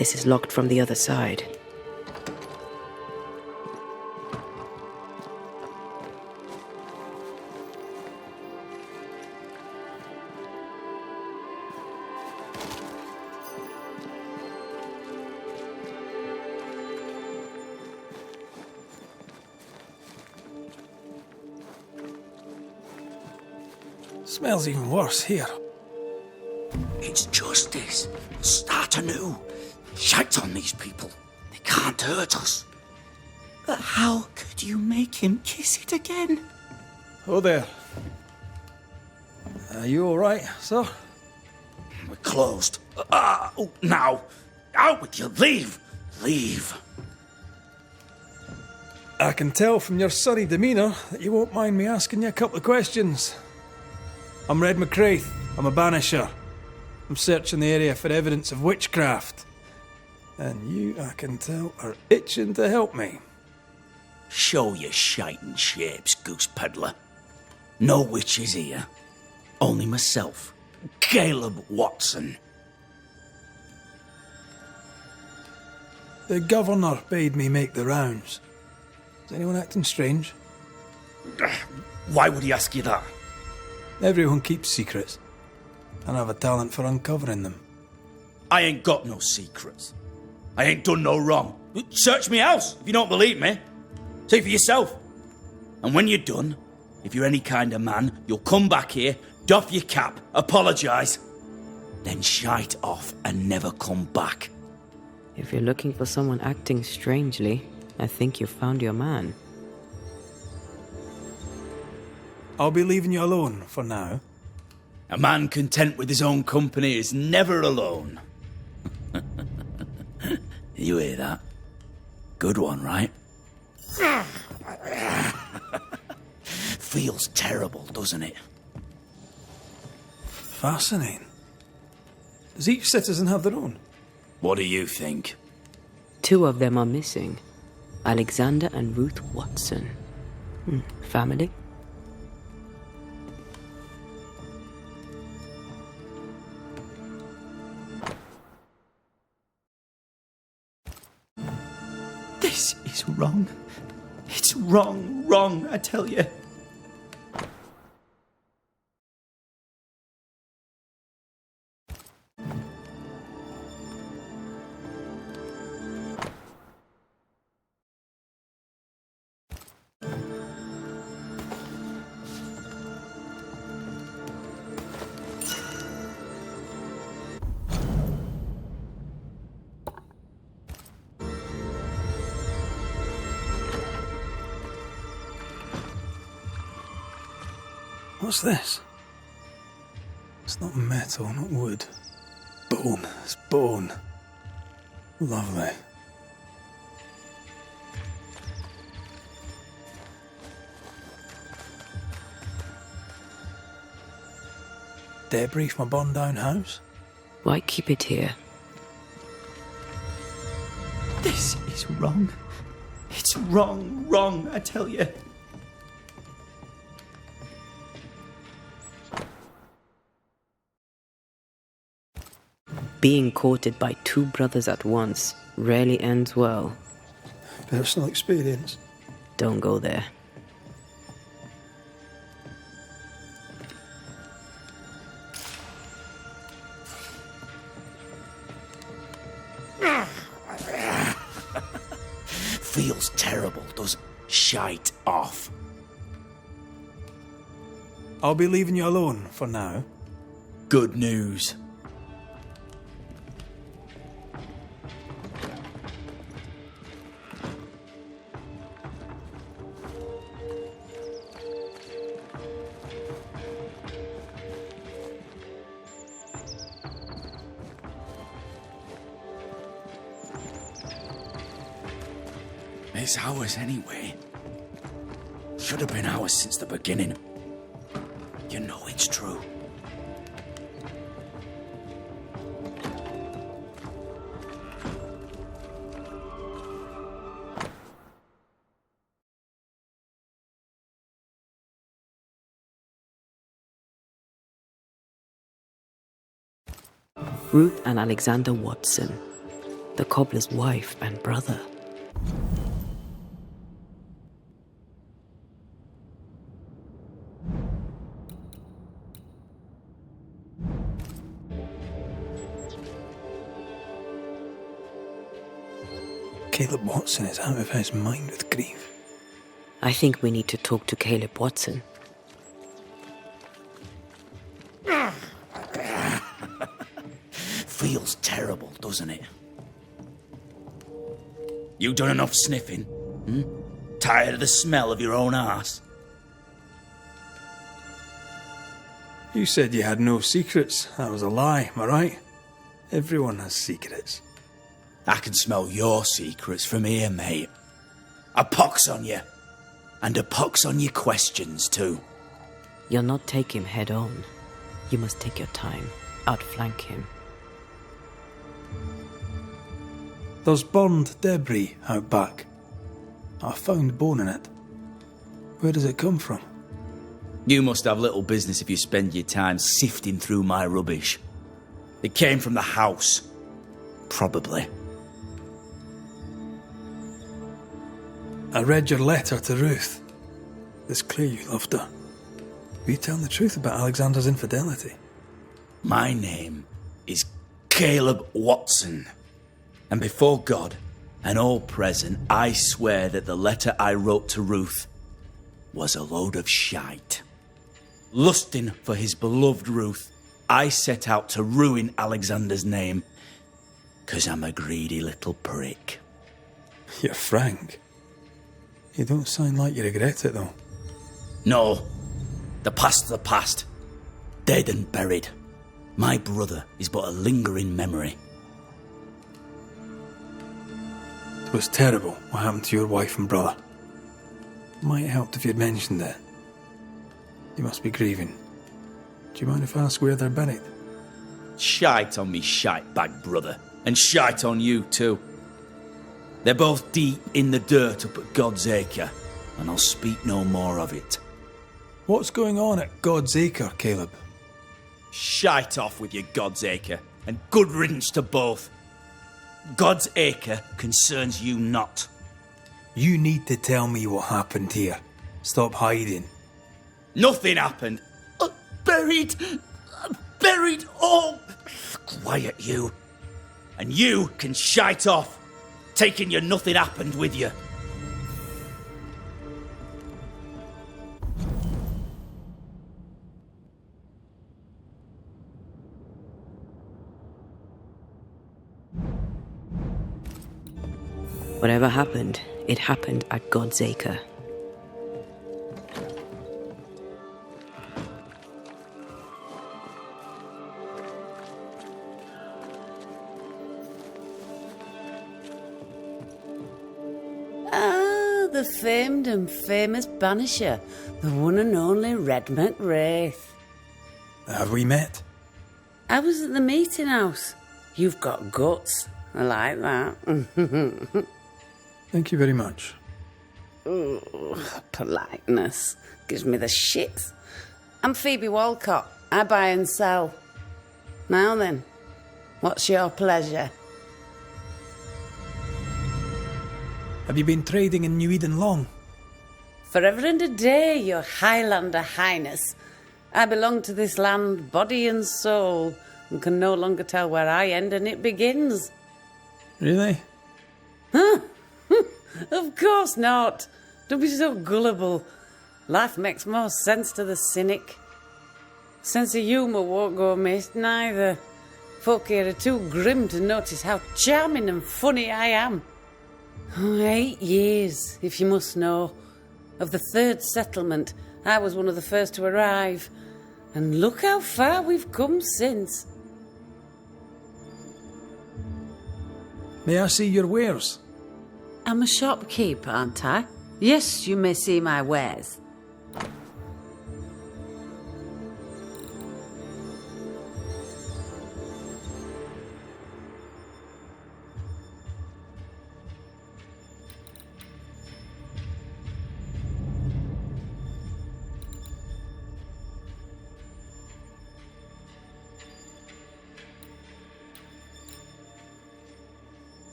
This is locked from the other side. Smells even worse here. It's justice. Start anew. Shite on these people. They can't hurt us. But how could you make him kiss it again? Oh there. Are you all right, sir? We're closed. Now. Out with you. Leave. Leave. I can tell from your surly demeanour that you won't mind me asking you a couple of questions. I'm Red McCraith. I'm a banisher. I'm searching the area for evidence of witchcraft. And you, I can tell, are itching to help me. Show your shiting shapes, goose peddler. No witches here. Only myself, Caleb Watson. The governor bade me make the rounds. Is anyone acting strange? Why would he ask you that? Everyone keeps secrets, and I have a talent for uncovering them. I ain't got no secrets. I ain't done no wrong. Search me house if you don't believe me. See for yourself. And when you're done, if you're any kind of man, you'll come back here, doff your cap, apologise, then shite off and never come back. If you're looking for someone acting strangely, I think you've found your man. I'll be leaving you alone for now. A man content with his own company is never alone. You hear that? Good one, right? Feels terrible, doesn't it? Fascinating. Does each citizen have their own? What do you think? 2 of them are missing. Alexander and Ruth Watson. Family? This is wrong. It's wrong, I tell you. What's this? It's not metal, not wood. Bone. It's bone. Lovely. Debris from a burned down house? Why keep it here? This is wrong. It's wrong, I tell you. Being courted by 2 brothers at once rarely ends well. Personal experience. Don't go there. Feels terrible, does shite off. I'll be leaving you alone for now. Good news. It's ours anyway. Should have been ours since the beginning. You know it's true. Ruth and Alexander Watson. the cobbler's wife and brother. Caleb Watson is out of his mind with grief. I think we need to talk to Caleb Watson. Feels terrible, doesn't it? You done enough sniffing? Tired of the smell of your own arse? You said you had no secrets. That was a lie, am I right? Everyone has secrets. I can smell your secrets from here, mate. A pox on you. And a pox on your questions, too. You'll not take him head on. You must take your time, outflank him. There's burned debris out back. I found bone in it. Where does it come from? You must have little business if you spend your time sifting through my rubbish. It came from the house. Probably. I read your letter to Ruth. It's clear you loved her. Were you telling the truth about Alexander's infidelity? My name is Caleb Watson. And before God and all present, I swear that the letter I wrote to Ruth was a load of shite. Lusting for his beloved Ruth, I set out to ruin Alexander's name, 'cause I'm a greedy little prick. You're frank. You don't sound like you regret it, though. No, the past's the past. Dead and buried. My brother is but a lingering memory. It was terrible what happened to your wife and brother. Might have helped if you'd mentioned it. You must be grieving. Do you mind if I ask where they're buried? Shite on me shite bag brother, and shite on you too. They're both deep in the dirt up at God's Acre, and I'll speak no more of it. What's going on at God's Acre, Caleb? Shite off with your God's Acre, and good riddance to both. God's Acre concerns you not. You need to tell me what happened here. Stop hiding. Nothing happened. Buried all. Quiet, you. And you can shite off, taking your nothing happened with you. Whatever happened, it happened at God's Acre. Ah, the famed and famous Banisher, the one and only Red McWraith. Have we met? I was at the meeting house. You've got guts. I like that. Thank you very much. Ooh, politeness gives me the shits. I'm Phoebe Walcott. I buy and sell. Now then, what's your pleasure? Have you been trading in New Eden long? Forever and a day, your Highlander Highness. I belong to this land, body and soul, and can no longer tell where I end and it begins. Really? Of course not. Don't be so gullible. Life makes more sense to the cynic. Sense of humour won't go amiss, neither. Folk here are too grim to notice how charming and funny I am. 8 years, if you must know. Of the third settlement, I was one of the first to arrive. And look how far we've come since. May I see your wares? I'm a shopkeeper, aren't I? Yes, you may see my wares.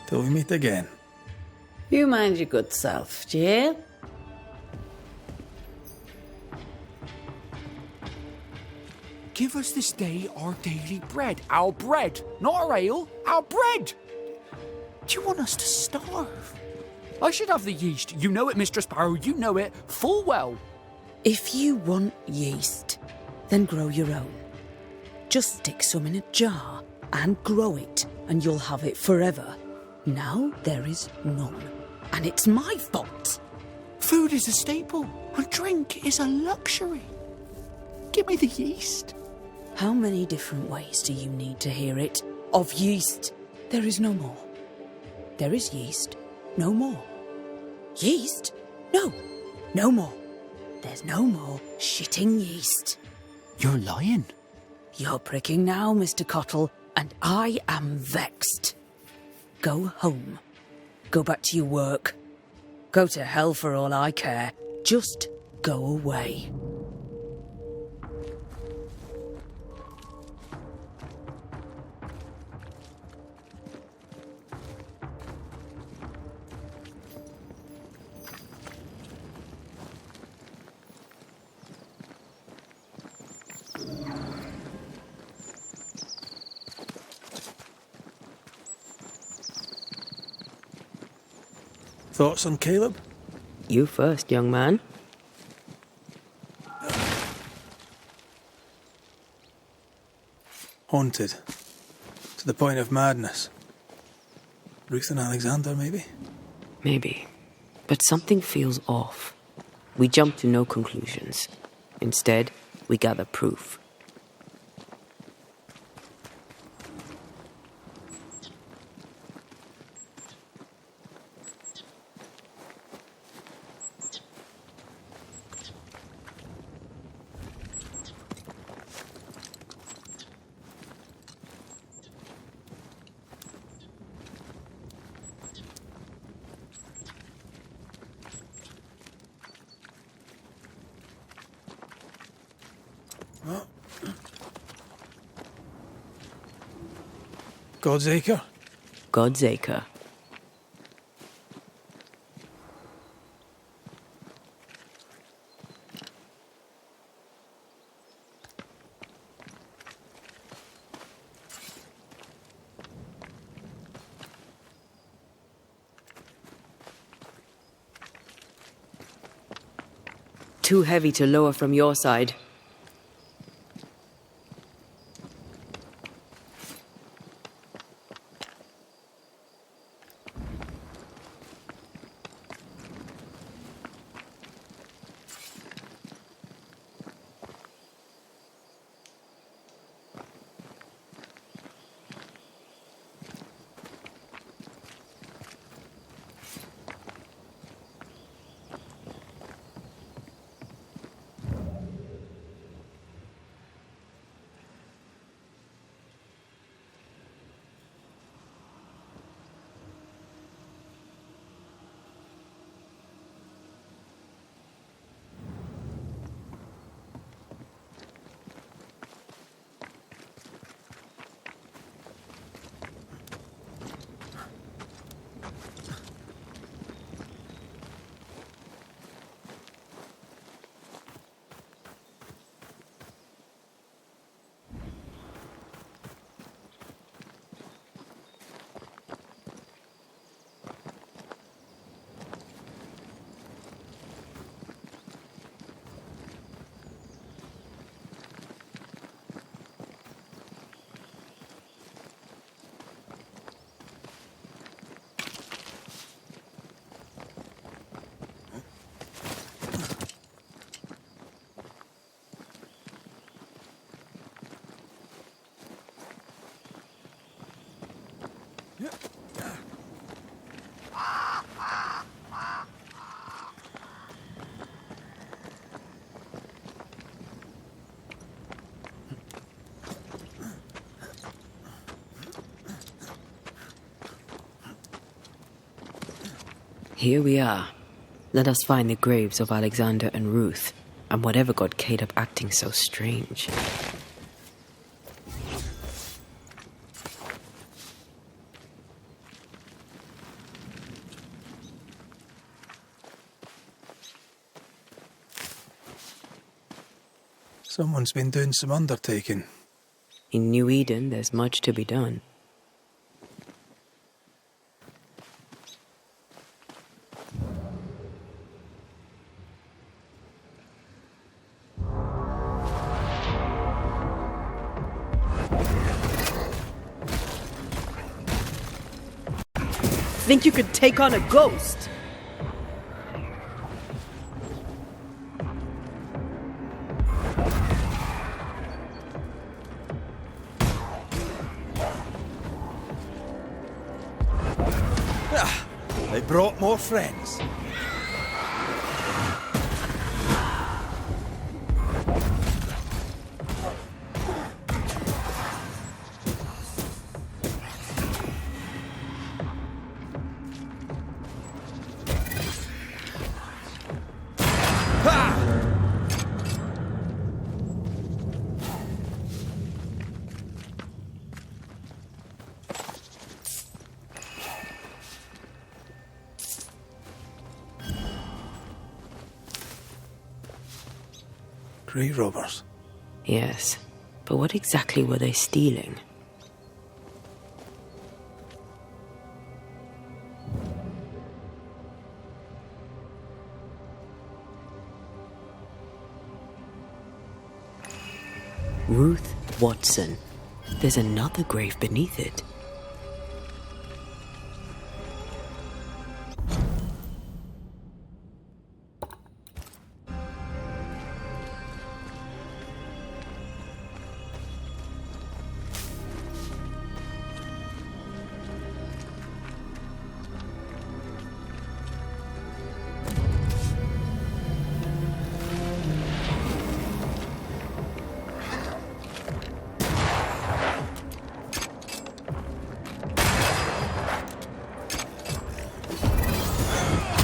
Till we meet again. You mind your good self, do you hear? Give us this day our daily bread. Our bread, not our ale, our bread! Do you want us to starve? I should have the yeast. You know it, Mistress Sparrow, you know it full well. If you want yeast, then grow your own. Just stick some in a jar and grow it, and you'll have it forever. Now there is none, and it's my fault. Food is a staple, and drink is a luxury. Give me the yeast. How many different ways do you need to hear it? Of yeast, there is no more. There is yeast, no more. Yeast? No, no more. There's no more shitting yeast. You're lying. You're pricking now, Mr. Cottle, and I am vexed. Go home. Go back to your work. Go to hell for all I care. Just go away. Thoughts on Caleb? You first, young man. Haunted. To the point of madness. Ruth and Alexander, maybe? Maybe. But something feels off. We jump to no conclusions. Instead, we gather proof. God's Acre? God's Acre. Too heavy to lower from your side. Here we are. Let us find the graves of Alexander and Ruth, and whatever got Caleb acting so strange. Someone's been doing some undertaking. In New Eden, there's much to be done. Think you could take on a ghost? They brought more friends. Grave robbers. Yes, but what exactly were they stealing? Ruth Watson. There's another grave beneath it.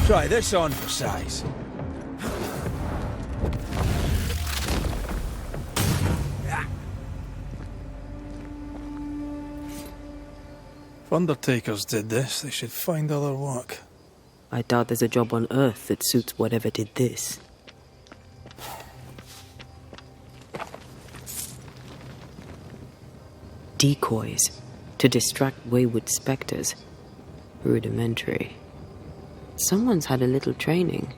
Try this on for size. If undertakers did this, they should find other work. I doubt there's a job on Earth that suits whatever did this. Decoys to distract wayward specters. Rudimentary. Someone's had a little training.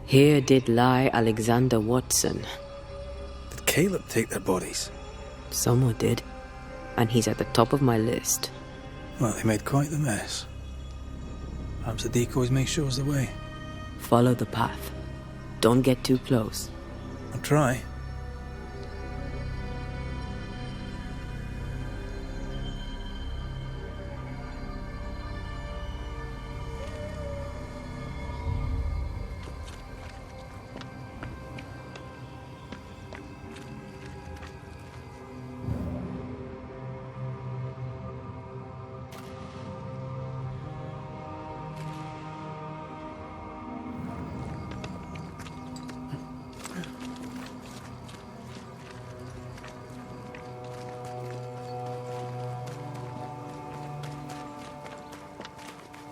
Here did lie Alexander Watson. Did Caleb take their bodies? Someone did, and he's at the top of my list. Well, they made quite the mess. Perhaps the decoys may show us the way. Follow the path. Don't get too close. I'll try.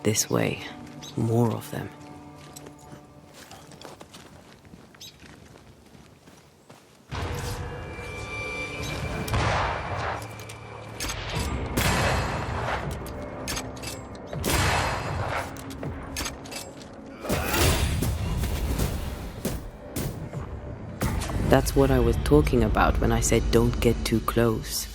This way. More of them. That's what I was talking about when I said don't get too close.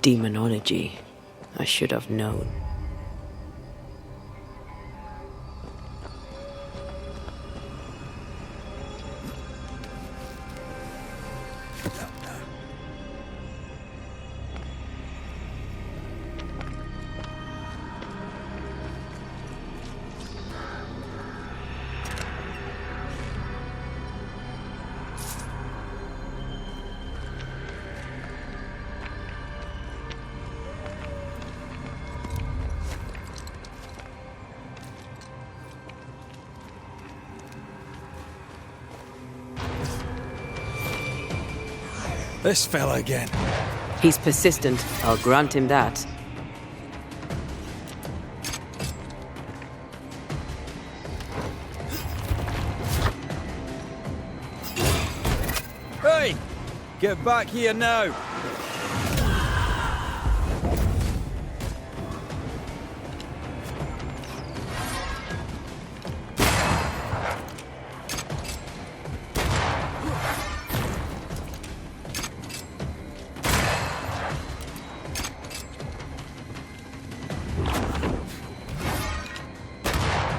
Demonology. I should have known. This fella again. He's persistent, I'll grant him that. Hey! Get back here now!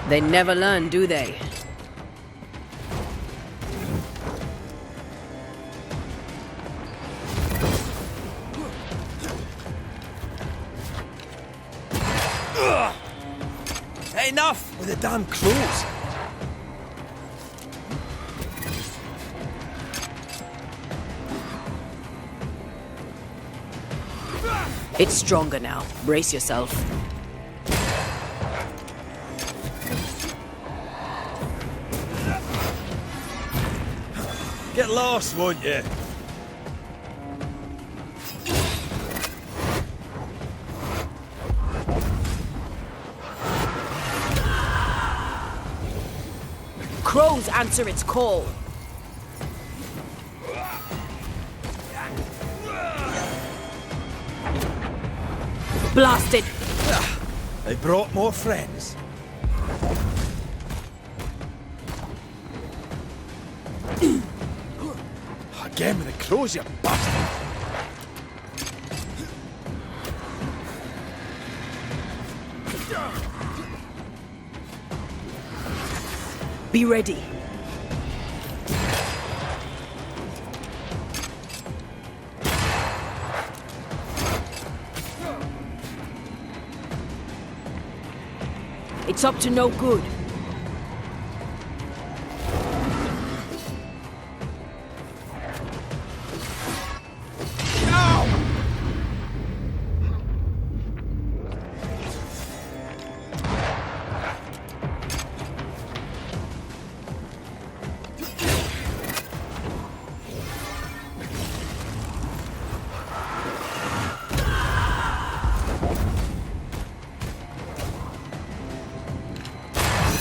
They never learn, do they? Enough with the damn clothes! It's stronger now. Brace yourself. Get lost, won't you? Crows answer its call. Blasted! They brought more friends. Again with the crows, you bastard! Be ready. It's up to no good.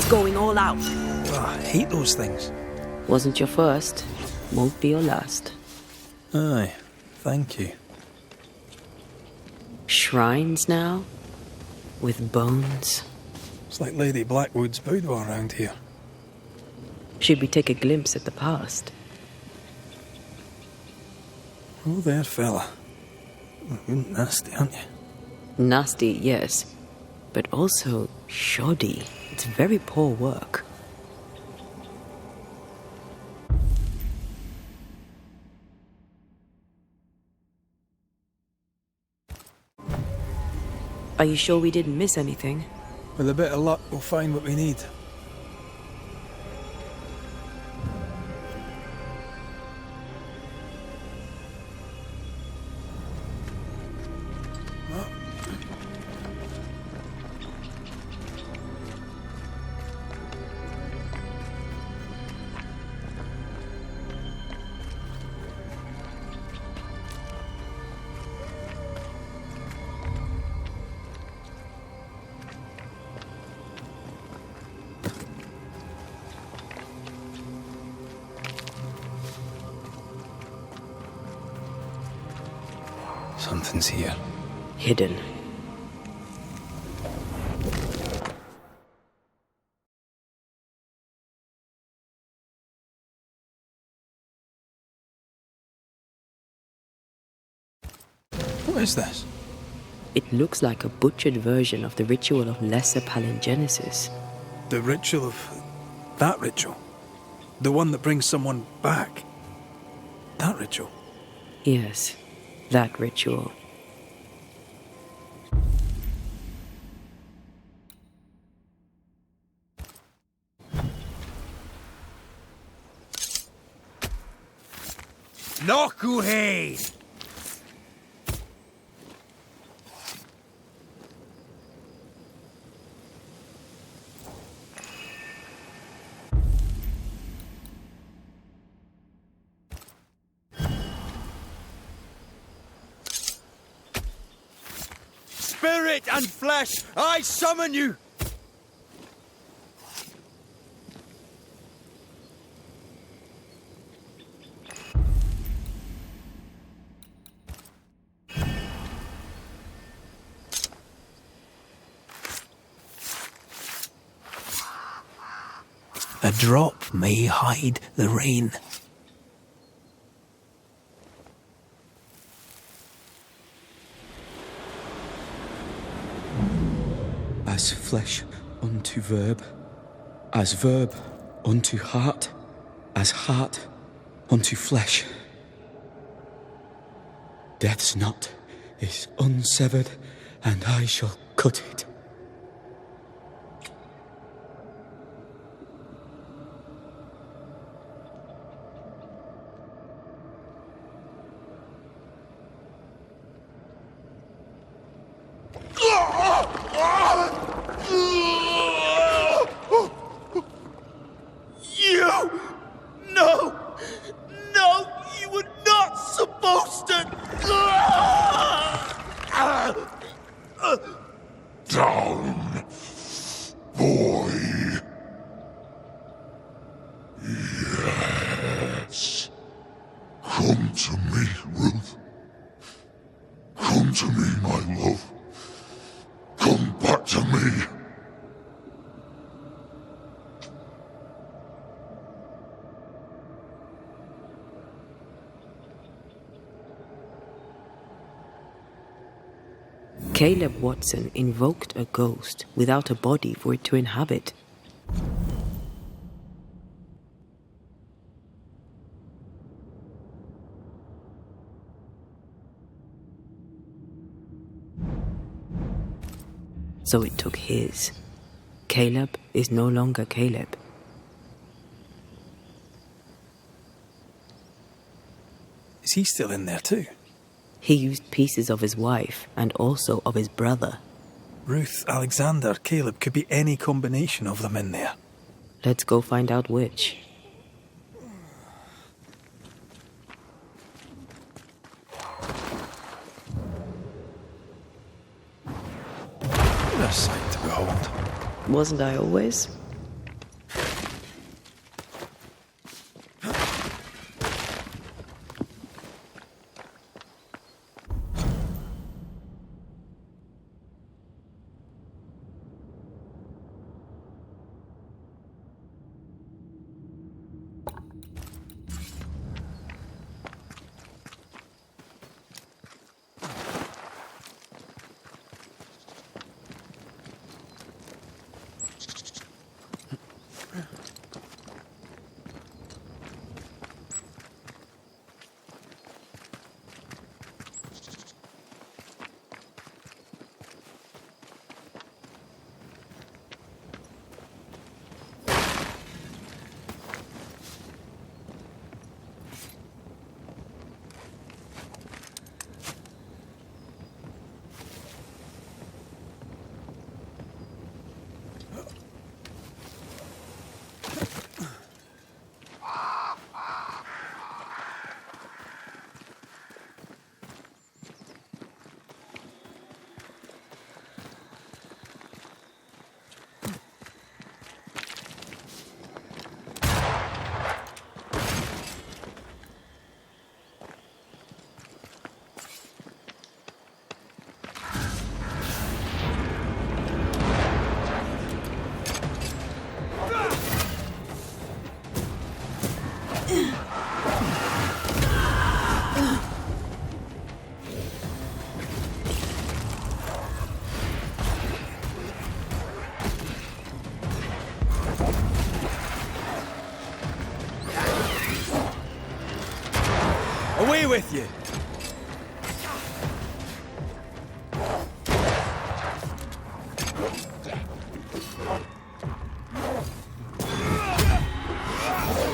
Going all out. Oh, I hate those things. Wasn't your first, won't be your last. Aye, thank you. Shrines now? With bones? It's like Lady Blackwood's boudoir around here. Should we take a glimpse at the past? Oh, there, fella. You're nasty, aren't you? Nasty, yes, but also shoddy. It's very poor work. Are you sure we didn't miss anything? With a bit of luck, we'll find what we need. Something's here. Hidden. What is this? It looks like a butchered version of the ritual of Lesser Palingenesis. The ritual of... that ritual? The one that brings someone back? That ritual? Yes, that ritual. Nokuhei! Spirit and flesh, I summon you! A drop may hide the rain. As flesh unto verb, as verb unto heart, as heart unto flesh. Death's knot is unsevered, and I shall cut it. You! No! No! You were not supposed to! Down, boy. Yes. Come to me, Ruth. Come to me, my love. Come back to me. Caleb Watson invoked a ghost without a body for it to inhabit. So it took his. Caleb is no longer Caleb. Is he still in there too? He used pieces of his wife and also of his brother. Ruth, Alexander, Caleb, could be any combination of them in there. Let's go find out which. What a sight to behold. Wasn't I always? Away with you!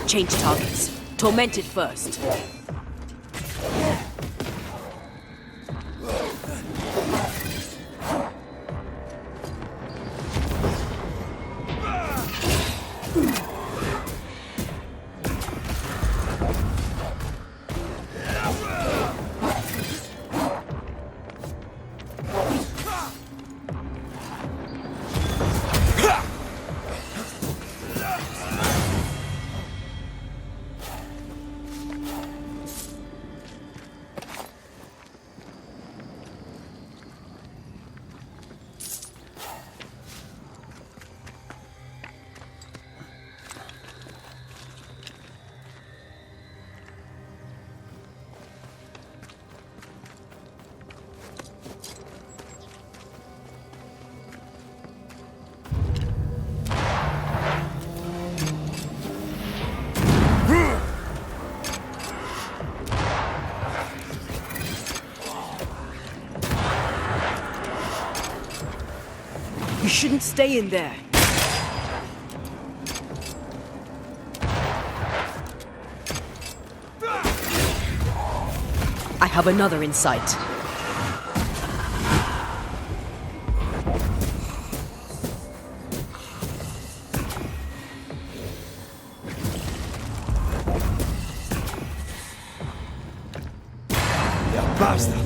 Change targets. Tormented first. You shouldn't stay in there. I have another in sight. You bastard!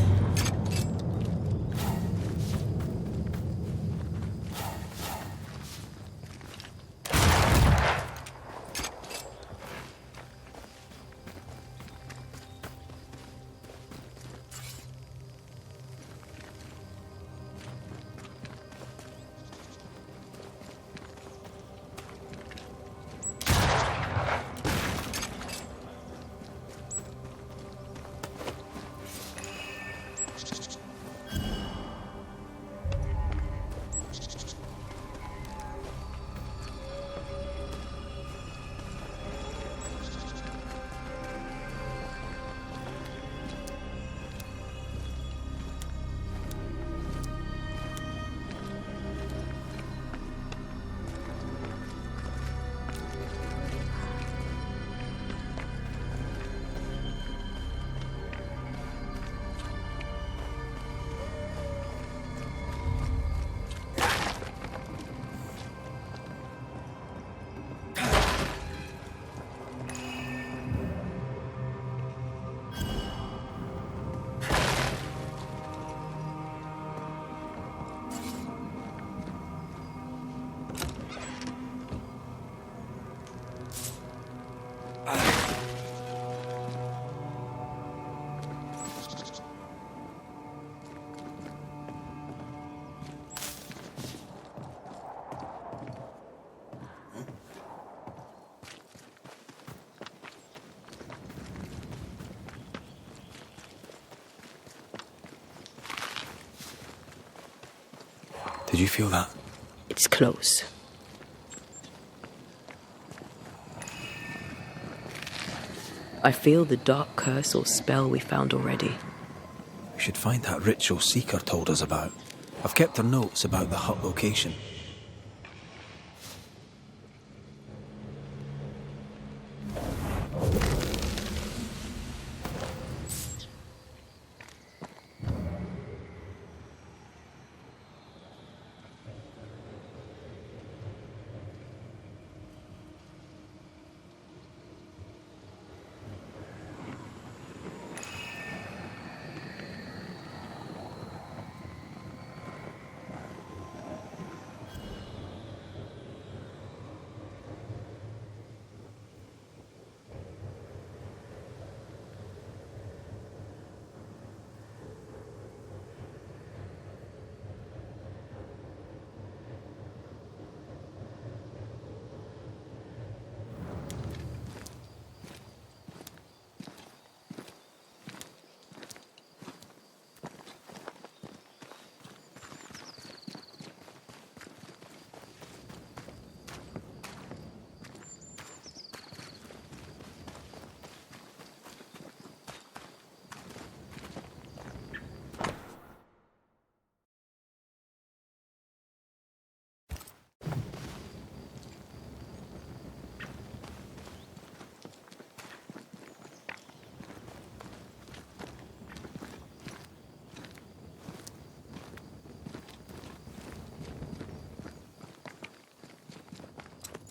Did you feel that? It's close. I feel the dark curse or spell we found already. We should find that ritual Seeker told us about. I've kept her notes about the hut location.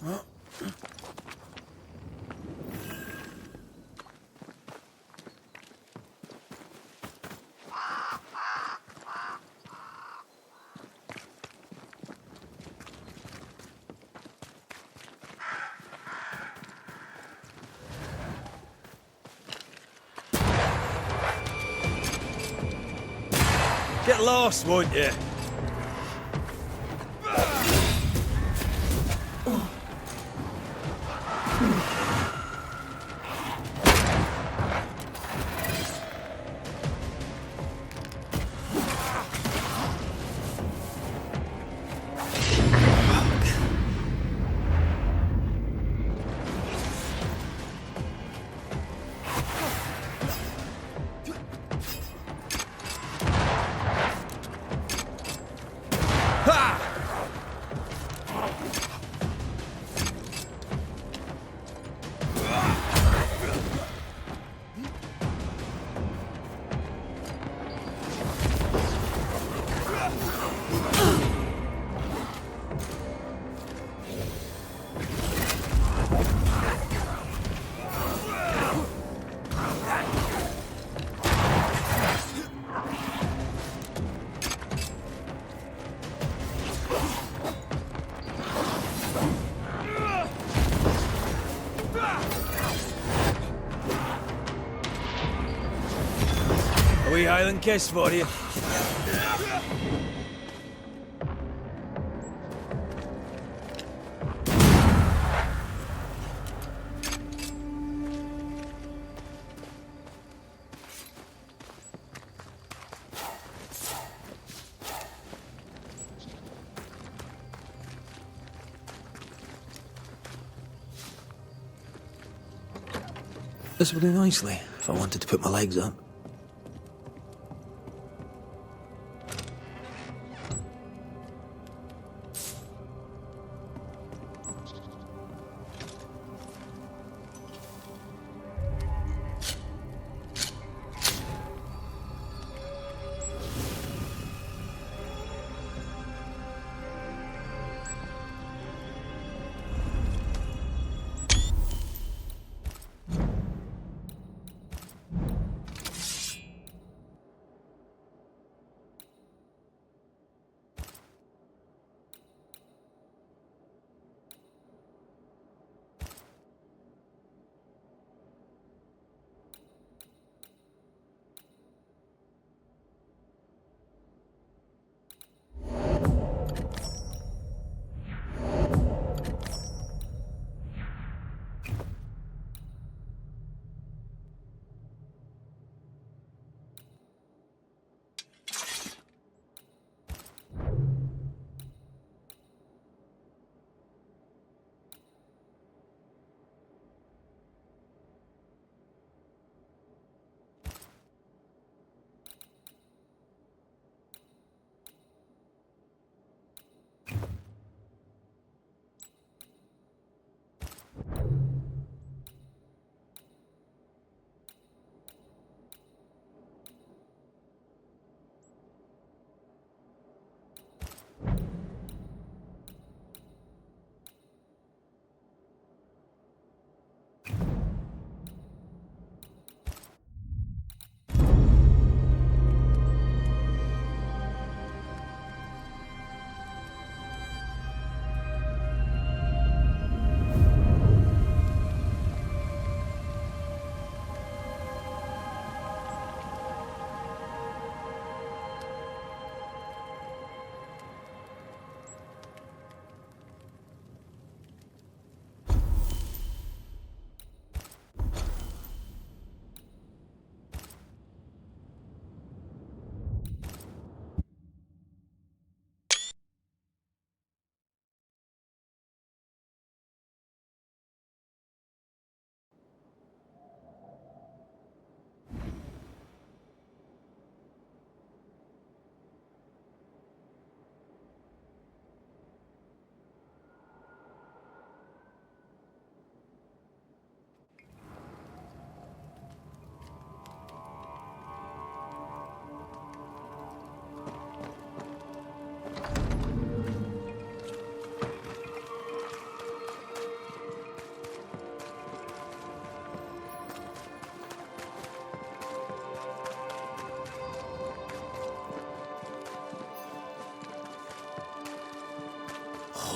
Get lost, won't you? A wee Highland kiss for you. This will do nicely if I wanted to put my legs up.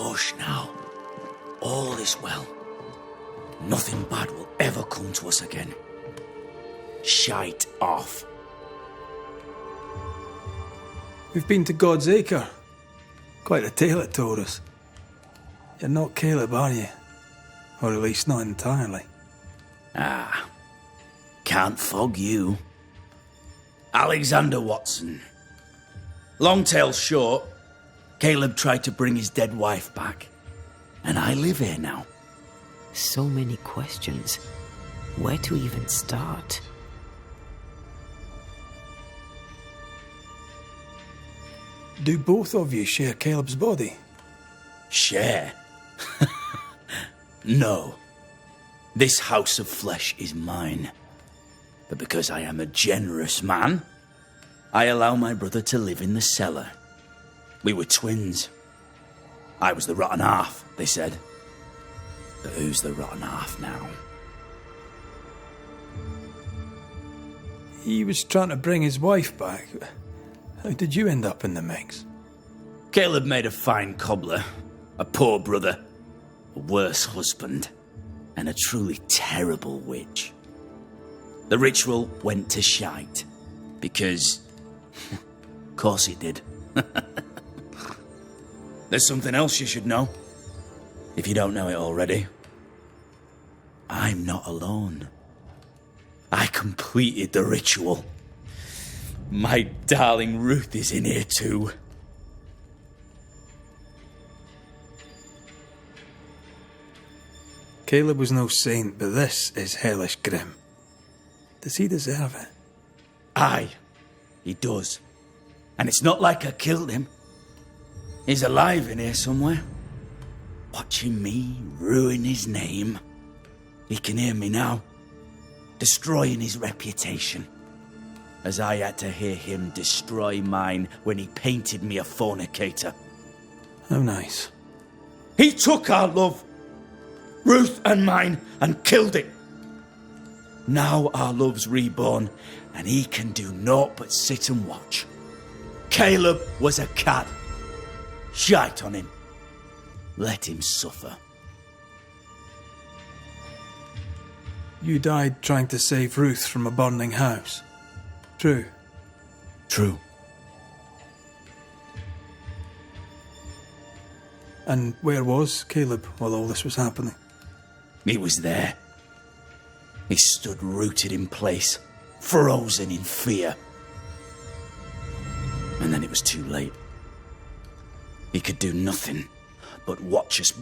Hush now. All is well. Nothing bad will ever come to us again. Shite off. We've been to God's Acre. Quite a tale it told us. You're not Caleb, are you? Or at least not entirely. Ah, can't fog you. Alexander Watson. Long tale short, Caleb tried to bring his dead wife back. And I live here now. So many questions. Where to even start? Do both of you share Caleb's body? Share? No. This house of flesh is mine. But because I am a generous man, I allow my brother to live in the cellar. We were twins. I was the rotten half, they said. But who's the rotten half now? He was trying to bring his wife back. How did you end up in the mix? Caleb made a fine cobbler, a poor brother, a worse husband, and a truly terrible witch. The ritual went to shite, because... of course it did. There's something else you should know, if you don't know it already. I'm not alone. I completed the ritual. My darling Ruth is in here too. Caleb was no saint, but this is hellish grim. Does he deserve it? Aye, he does. And it's not like I killed him. He's alive in here somewhere, watching me ruin his name. He can hear me now, destroying his reputation, as I had to hear him destroy mine when he painted me a fornicator. How nice. He took our love, Ruth and mine, and killed it. Now our love's reborn, and he can do naught but sit and watch. Caleb was a cad. Shite on him. Let him suffer. You died trying to save Ruth from a burning house. True. True. And where was Caleb while all this was happening? He was there. He stood rooted in place, frozen in fear. And then it was too late. He could do nothing but watch us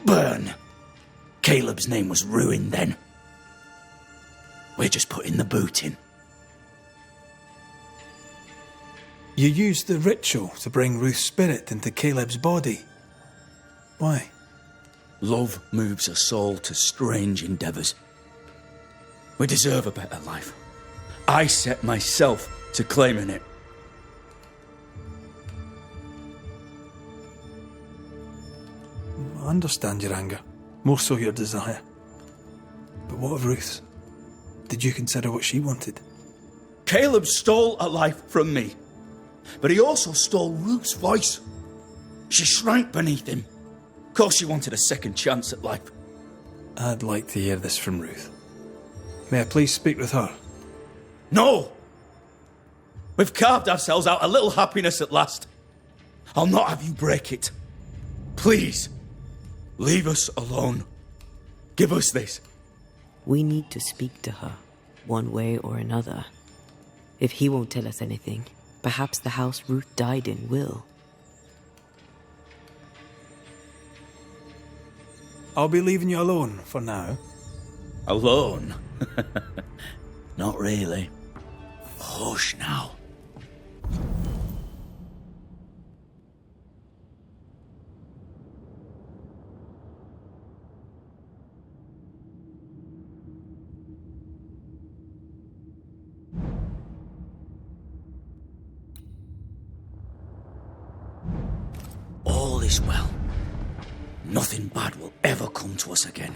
burn. Caleb's name was ruined then. We're just putting the boot in. You used the ritual to bring Ruth's spirit into Caleb's body. Why? Love moves us all to strange endeavours. We deserve a better life. I set myself to claiming it. I understand your anger, more so your desire. But what of Ruth's? Did you consider what she wanted? Caleb stole a life from me, but he also stole Ruth's voice. She shrank beneath him. Of course she wanted a second chance at life. I'd like to hear this from Ruth. May I please speak with her? No! We've carved ourselves out a little happiness at last. I'll not have you break it. Please, leave us alone. Give us this. We need to speak to her, one way or another. If he won't tell us anything, perhaps the house Ruth died in will. I'll be leaving you alone for now. Alone? Not really. Hush now. All is well. Nothing bad will ever come to us again.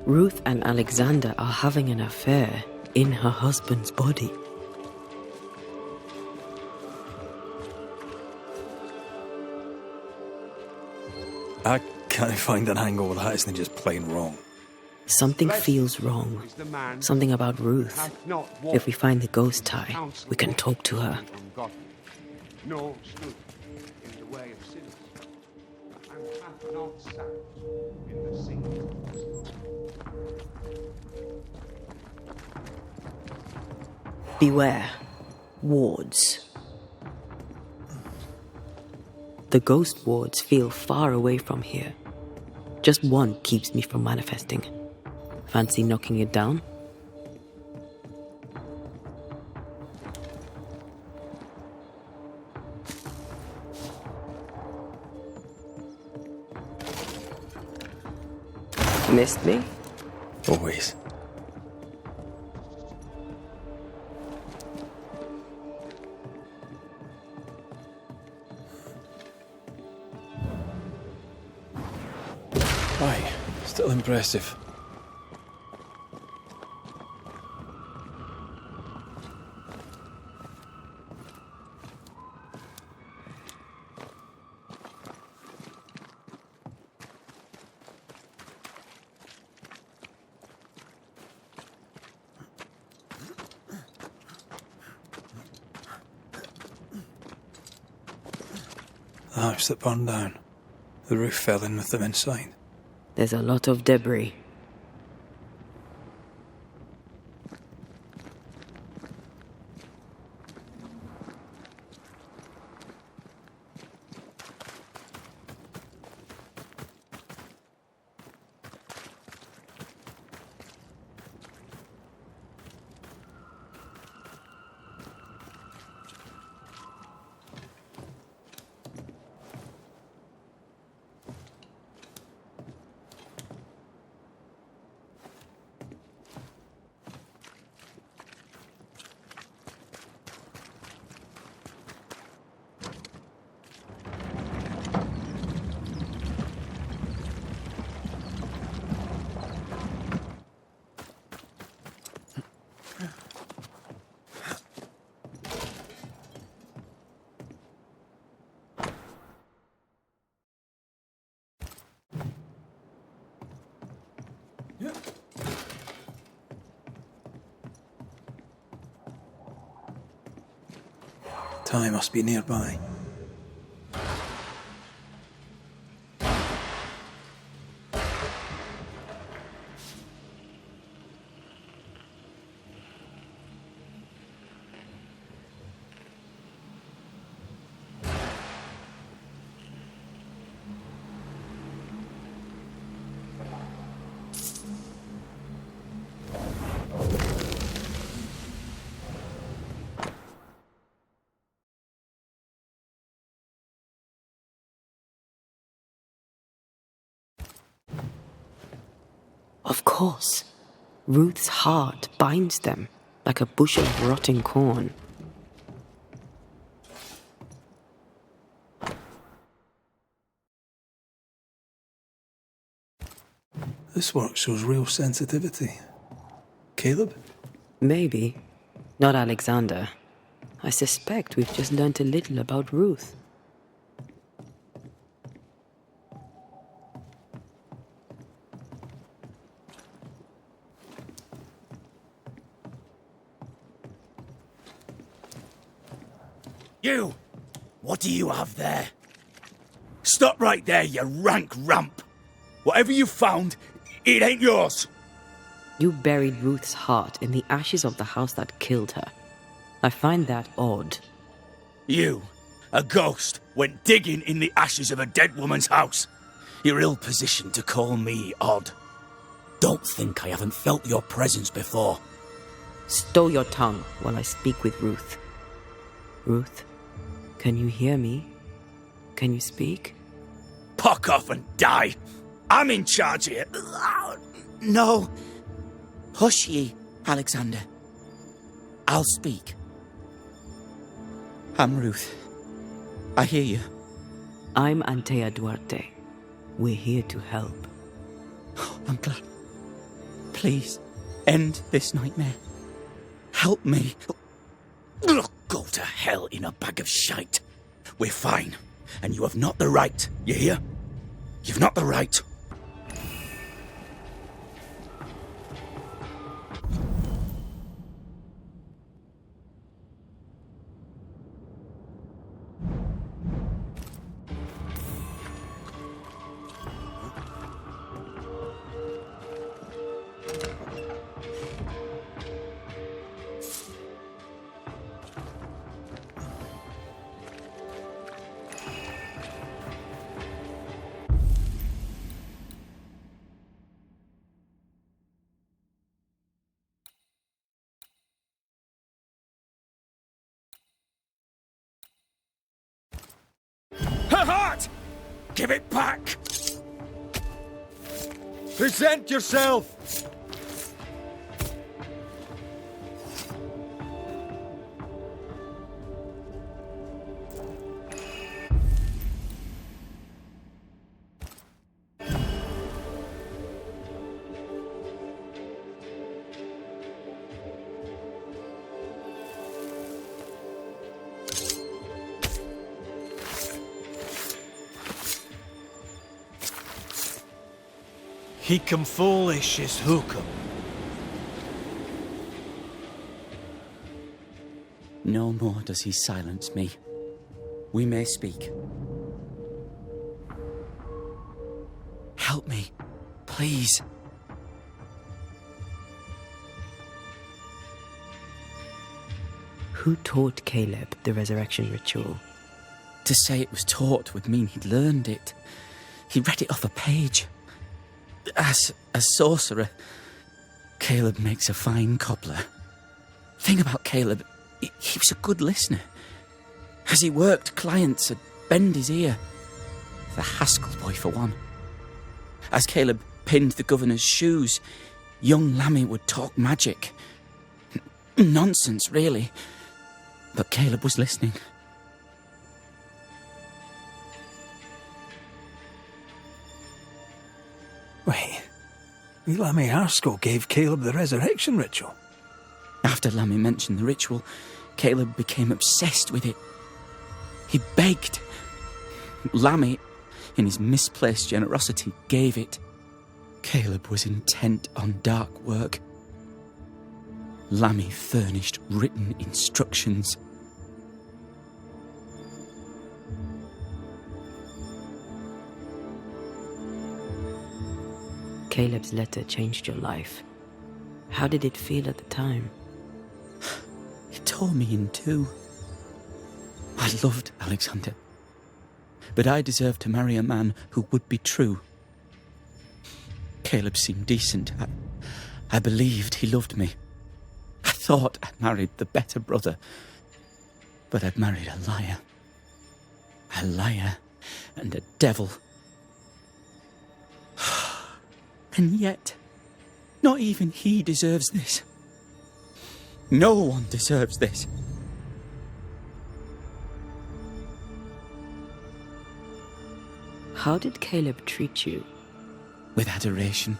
Ruth and Alexander are having an affair in her husband's body. I can't find an angle that isn't just plain wrong. Something feels wrong. Something about Ruth. If we find the ghost tie, we can talk to her. Nor stood in the way of sinners, and hath not sat in the seat. Beware. Wards. The ghost wards feel far away from here. Just one keeps me from manifesting. Fancy knocking it down? Missed me? Always. Aye, still impressive. The house that burned down. The roof fell in with them inside. There's a lot of debris. Ty must be nearby. Of course. Ruth's heart binds them like a bush of rotting corn. This work shows real sensitivity. Caleb? Maybe. Not Alexander. I suspect we've just learnt a little about Ruth. You! What do you have there? Stop right there, you rank ramp! Whatever you found, it ain't yours! You buried Ruth's heart in the ashes of the house that killed her. I find that odd. You, a ghost, went digging in the ashes of a dead woman's house. You're ill-positioned to call me odd. Don't think I haven't felt your presence before. Stow your tongue while I speak with Ruth. Ruth, can you hear me? Can you speak? Pock off and die! I'm in charge here. No. Hush ye, Alexander. I'll speak. I'm Ruth. I hear you. I'm Antea Duarte. We're here to help. I'm glad. Please, end this nightmare. Help me. Go to hell in a bag of shite. We're fine, and you have not the right, you hear? You've not the right. Her heart! Give it back! Present yourself! He come foolish is hookum. No more does he silence me. We may speak. Help me, please. Who taught Caleb the resurrection ritual? To say it was taught would mean he'd learned it. He read it off a page. As a sorcerer, Caleb makes a fine cobbler. Thing about Caleb, he was a good listener. As he worked, clients would bend his ear. The Haskell boy, for one. As Caleb pinned the governor's shoes, young Lammy would talk magic. Nonsense, really. But Caleb was listening. Wait, Lammy Haskell gave Caleb the resurrection ritual? After Lammy mentioned the ritual, Caleb became obsessed with it. He begged. Lammy, in his misplaced generosity, gave it. Caleb was intent on dark work. Lammy furnished written instructions. Caleb's letter changed your life. How did it feel at the time? It tore me in two. I loved Alexander, but I deserved to marry a man who would be true. Caleb seemed decent. I believed he loved me. I thought I'd married the better brother, but I'd married a liar. A liar and a devil. And yet, not even he deserves this. No one deserves this. How did Caleb treat you? With adoration.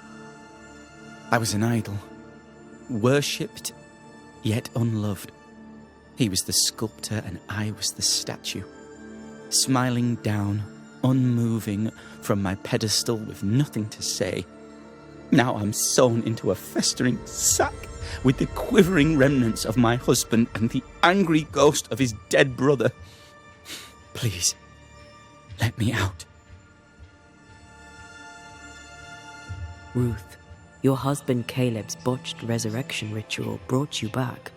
I was an idol, worshipped, yet unloved. He was the sculptor and I was the statue, smiling down, unmoving from my pedestal with nothing to say. Now I'm sewn into a festering sack with the quivering remnants of my husband and the angry ghost of his dead brother. Please, let me out. Ruth, your husband Caleb's botched resurrection ritual brought you back,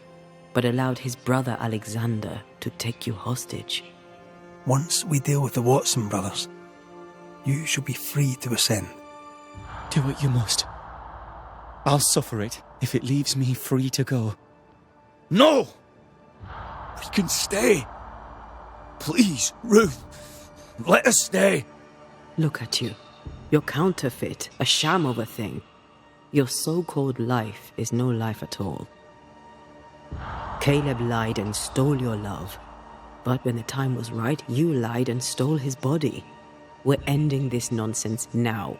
but allowed his brother Alexander to take you hostage. Once we deal with the Watson brothers, you shall be free to ascend. Do what you must. I'll suffer it if it leaves me free to go. No! We can stay. Please, Ruth, let us stay. Look at you. You're counterfeit, a sham of a thing. Your so-called life is no life at all. Caleb lied and stole your love. But when the time was right, you lied and stole his body. We're ending this nonsense now.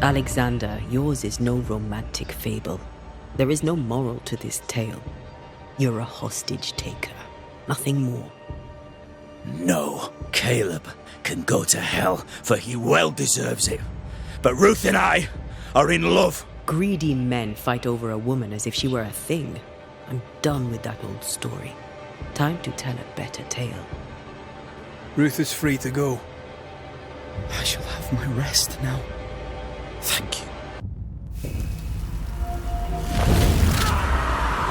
Alexander, yours is no romantic fable. There is no moral to this tale. You're a hostage taker, nothing more. No, Caleb can go to hell, for he well deserves it. But Ruth and I are in love. Greedy men fight over a woman as if she were a thing. I'm done with that old story. Time to tell a better tale. Ruth is free to go. I shall have my rest now. Thank you.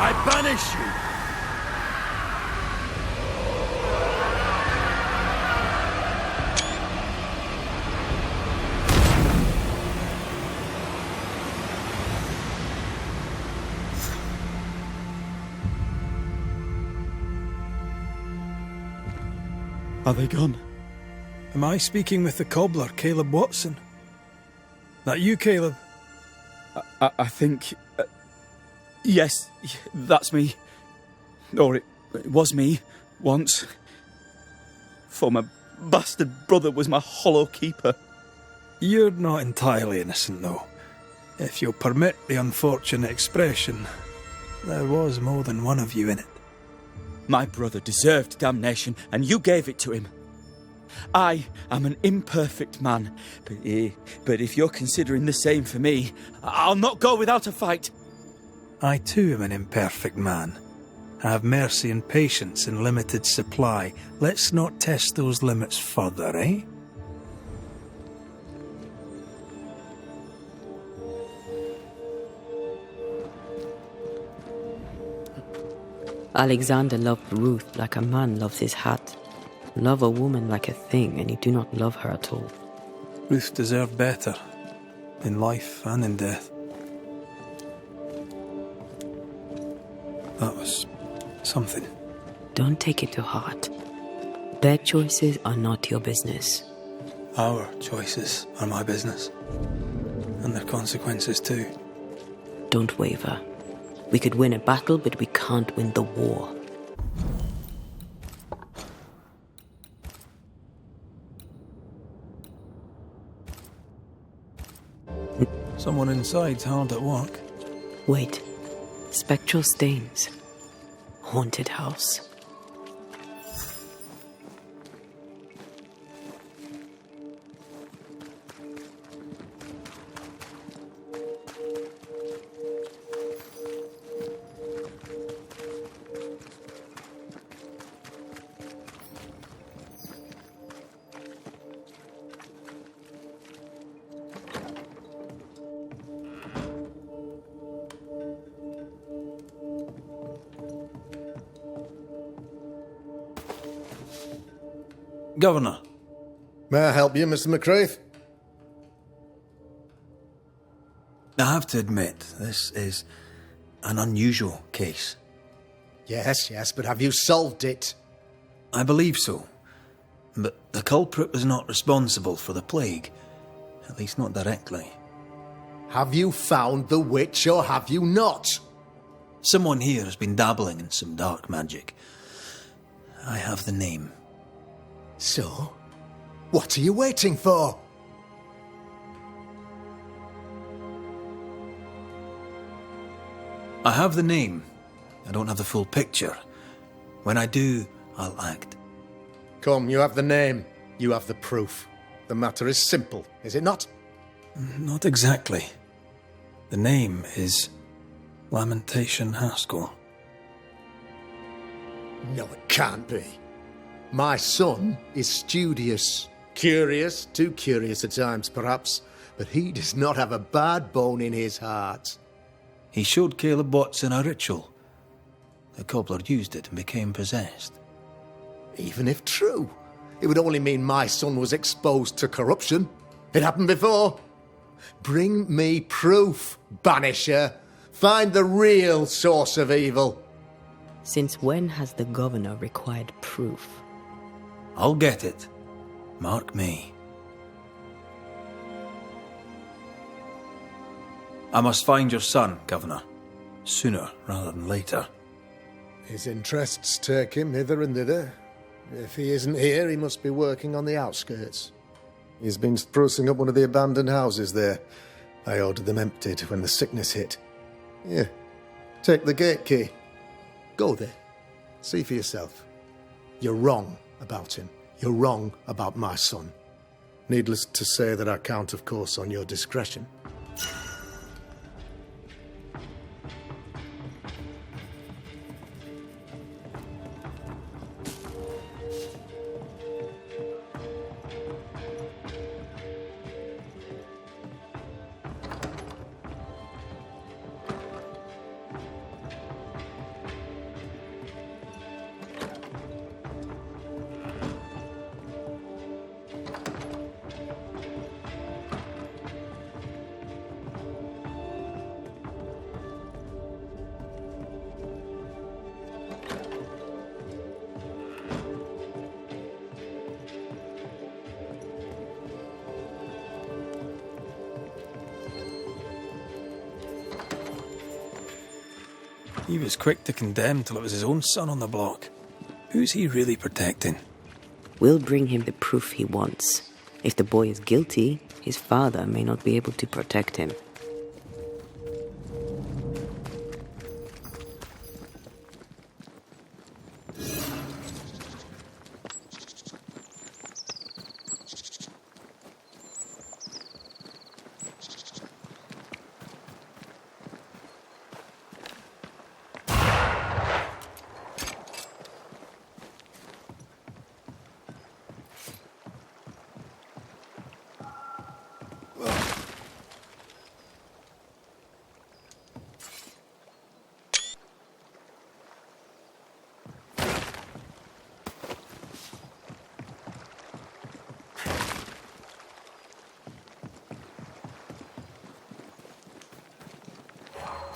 I banish you. Are they gone? Am I speaking with the cobbler, Caleb Watson? That you, Caleb? I think... yes, that's me. Or it was me, once. For my bastard brother was my hollow keeper. You're not entirely innocent, though. If you'll permit the unfortunate expression, there was more than one of you in it. My brother deserved damnation, and you gave it to him. I am an imperfect man, but if you're considering the same for me, I'll not go without a fight. I too am an imperfect man. I have mercy and patience in limited supply. Let's not test those limits further, eh? Alexander loved Ruth like a man loves his hat. Love a woman like a thing, and you do not love her at all. Ruth deserved better, in life and in death. That was something. Don't take it to heart. Their choices are not your business. Our choices are my business. And their consequences too. Don't waver. We could win a battle, but we can't win the war. Someone inside's hard at work. Wait. Spectral stains. Haunted house. Governor. May I help you, Mr. McCraith? I have to admit, this is an unusual case. Yes, but have you solved it? I believe so. But the culprit was not responsible for the plague. At least not directly. Have you found the witch or have you not? Someone here has been dabbling in some dark magic. I have the name. So, what are you waiting for? I have the name. I don't have the full picture. When I do, I'll act. Come, you have the name. You have the proof. The matter is simple, is it not? Not exactly. The name is Lamentation Haskell. No, it can't be. My son is studious. Curious, too curious at times, perhaps, but he does not have a bad bone in his heart. He showed Caleb Watson a ritual. The cobbler used it and became possessed. Even if true, it would only mean my son was exposed to corruption. It happened before. Bring me proof, Banisher. Find the real source of evil. Since when has the governor required proof? I'll get it. Mark me. I must find your son, Governor. Sooner rather than later. His interests take him hither and thither. If he isn't here, he must be working on the outskirts. He's been sprucing up one of the abandoned houses there. I ordered them emptied when the sickness hit. Here, take the gate key. Go there. See for yourself. You're wrong about him. You're wrong about my son. Needless to say that I count, of course, on your discretion. He was quick to condemn till it was his own son on the block. Who's he really protecting? We'll bring him the proof he wants. If the boy is guilty, his father may not be able to protect him.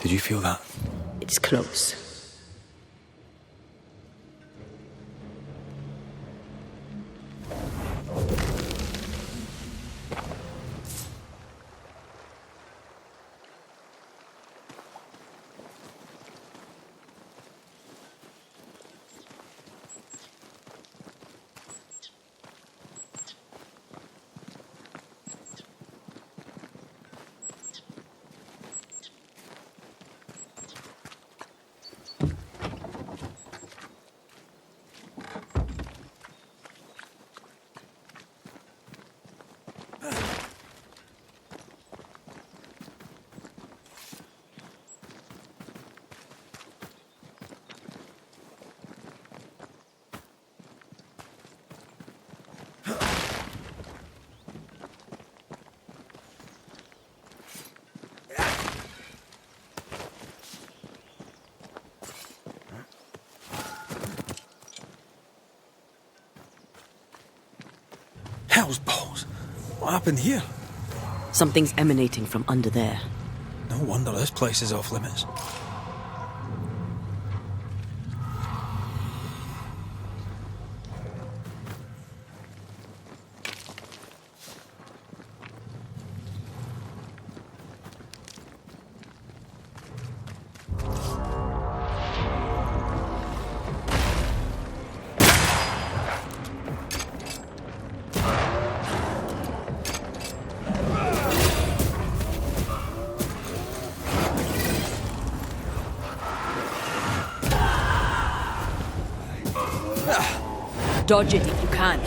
Did you feel that? It's close. Hell's balls. What happened here? Something's emanating from under there. No wonder this place is off limits. Dodge it if you can.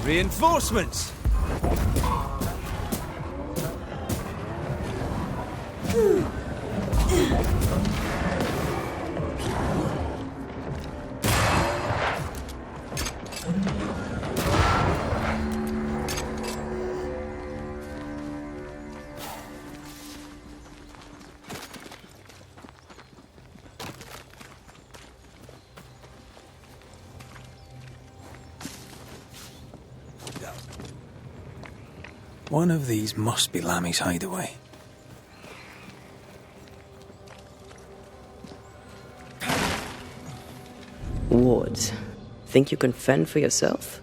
Reinforcements! One of these must be Lammy's hideaway. Wards, think you can fend for yourself?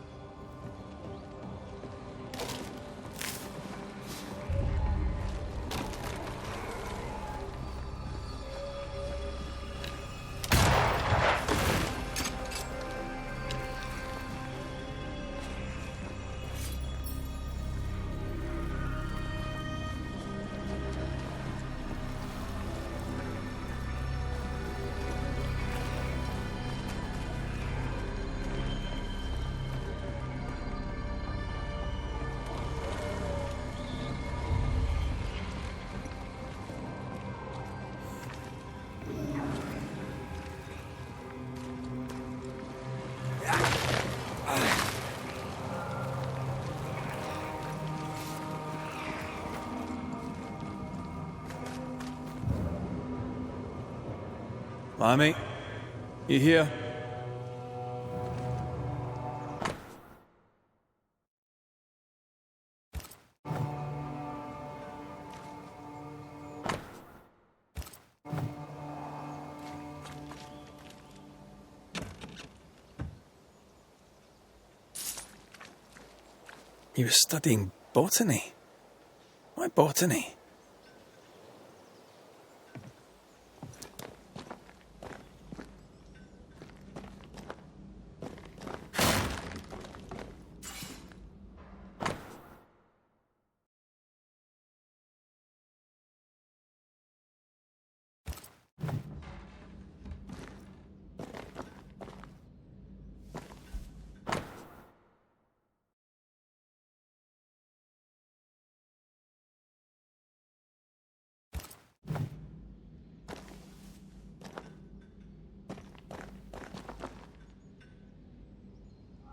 Lammy, you here? He was studying botany. Why botany?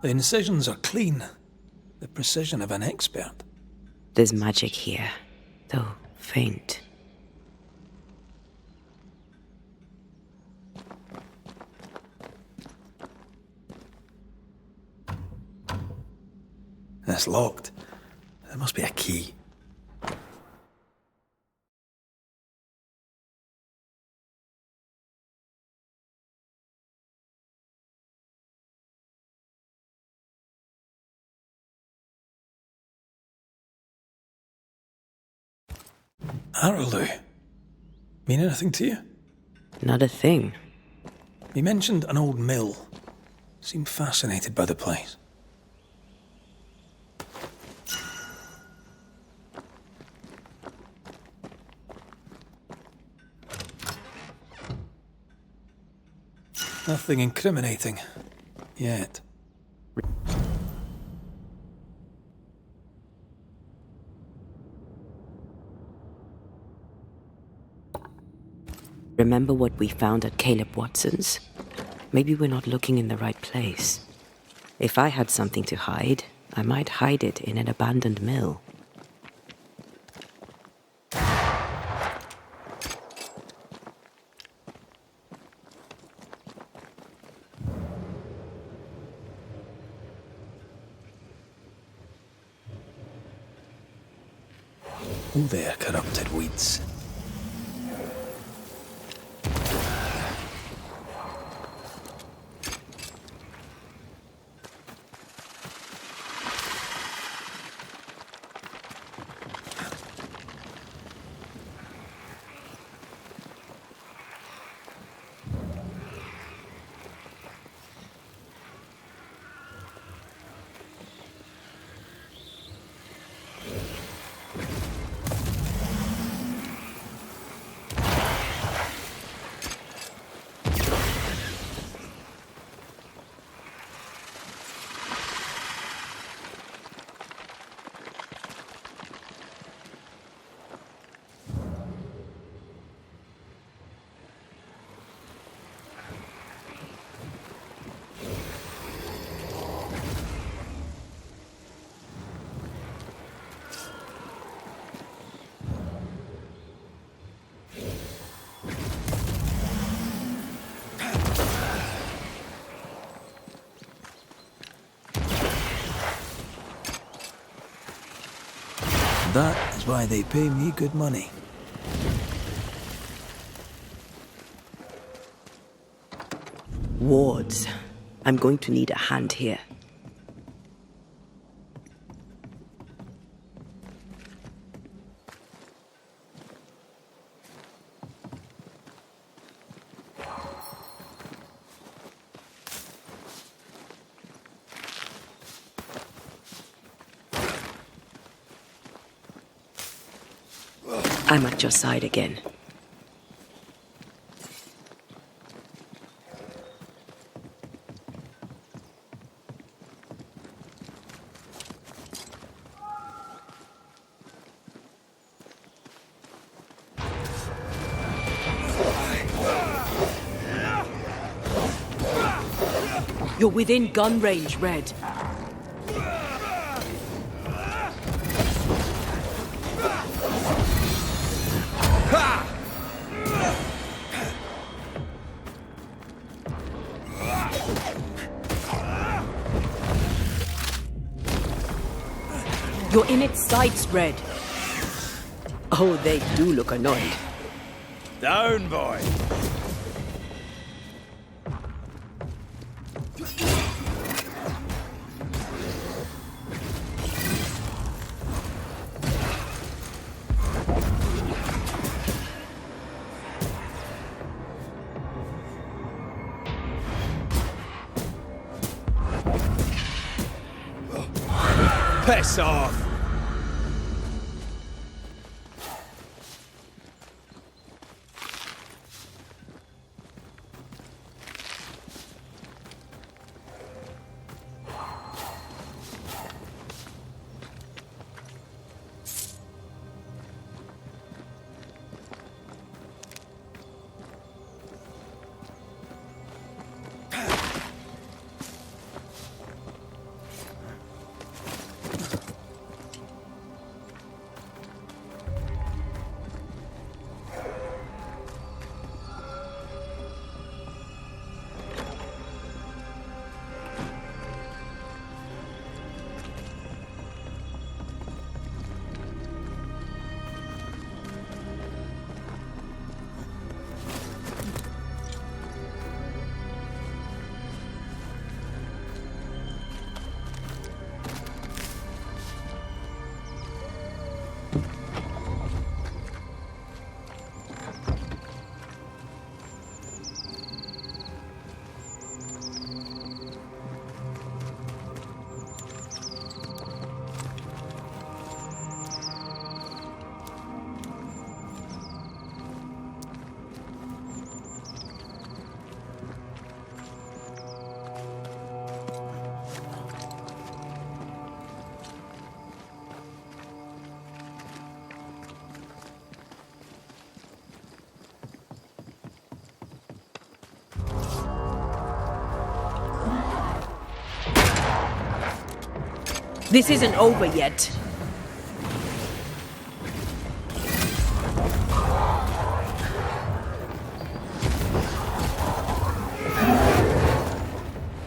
The incisions are clean. The precision of an expert. There's magic here, though faint. It's locked. There must be a key. Araloo. Mean anything to you? Not a thing. He mentioned an old mill. Seemed fascinated by the place. Nothing incriminating. Yet. Remember what we found at Caleb Watson's? Maybe we're not looking in the right place. If I had something to hide, I might hide it in an abandoned mill. Oh there, corrupted weeds. That is why they pay me good money. Wards. I'm going to need a hand here. I'm at your side again. You're within gun range, Red. You're in its sights, Red. Oh, they do look annoyed. Down, boy. Piss off! This isn't over yet.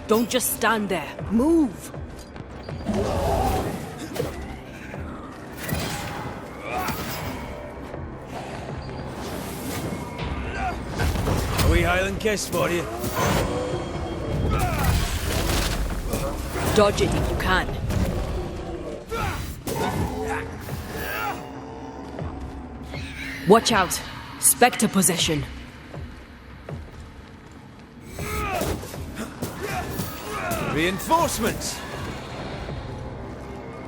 Don't just stand there. Move! A wee Highland kiss for you. Dodge it if you can. Watch out. Spectre possession. Reinforcements!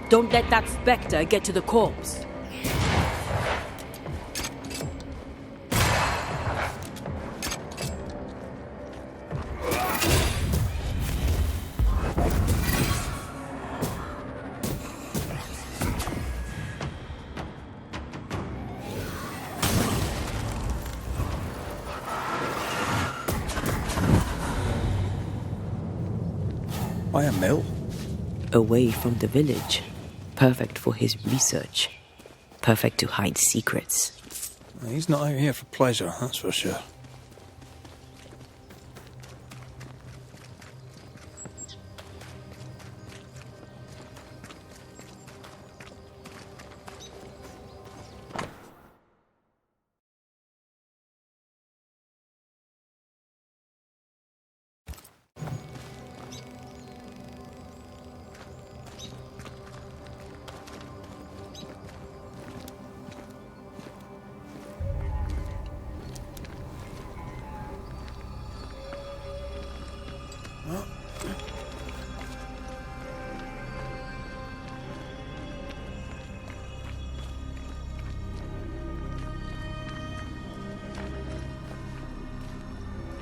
Don't let that spectre get to the corpse. Why a mill? Away from the village. Perfect for his research. Perfect to hide secrets. He's not out here for pleasure, that's for sure.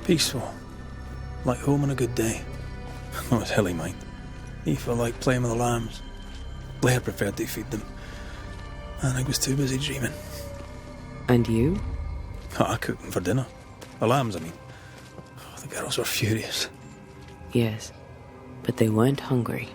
Peaceful. Like home on a good day. Oh, it's hilly, mind. He felt like playing with the lambs. Blair preferred to feed them. And I was too busy dreaming. And you? Oh, I cooked them for dinner. The lambs, I mean. Oh, the girls were furious. Yes, but they weren't hungry.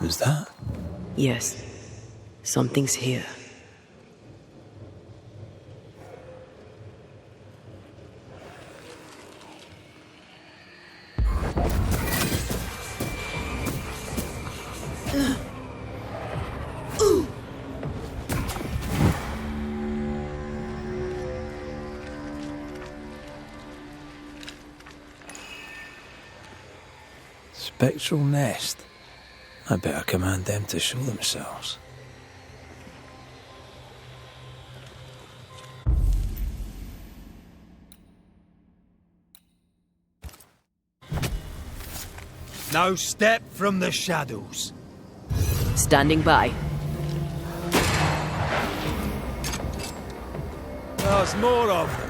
Is that? Yes, something's here. Spectral nest. I better command them to show themselves. No step from the shadows. Standing by. There's more of them.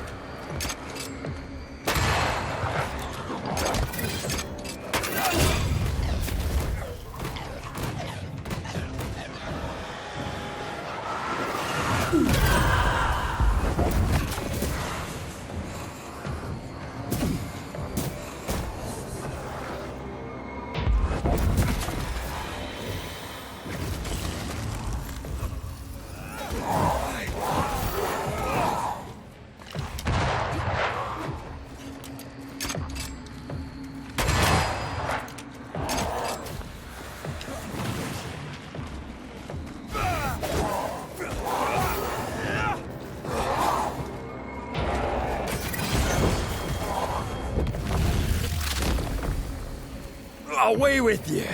Away with you!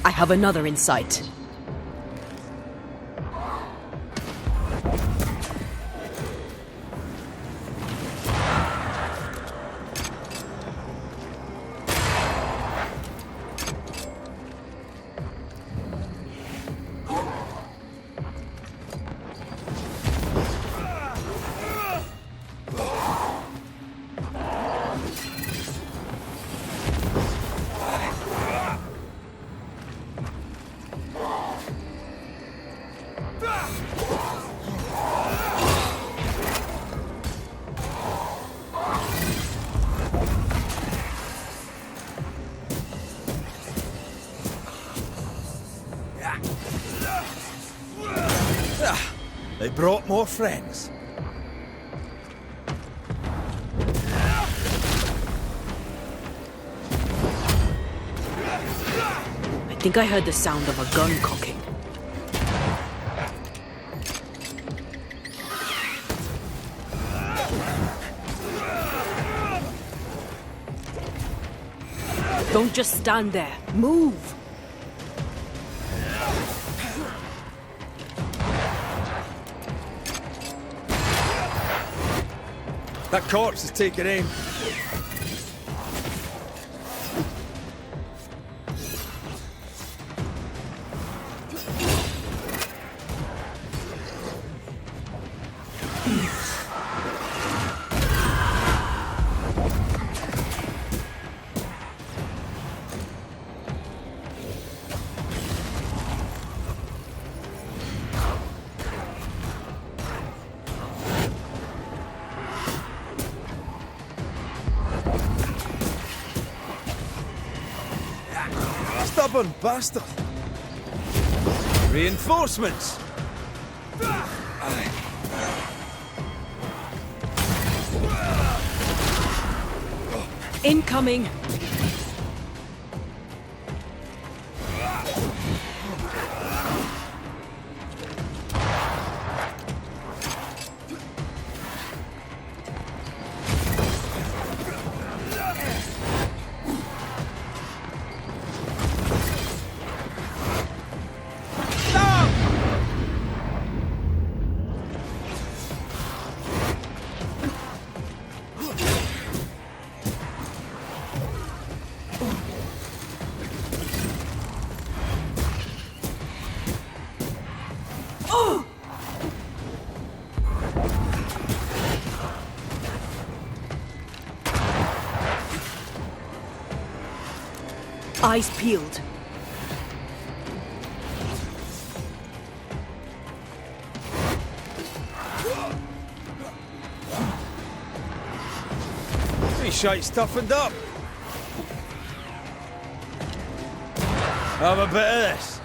I have another in sight. They brought more friends. I think I heard the sound of a gun cocking. Don't just stand there. Move! That corpse is taking aim. Stubborn bastard. Reinforcements. Incoming! Eyes peeled. This shite's toughened up. Have a bit of this.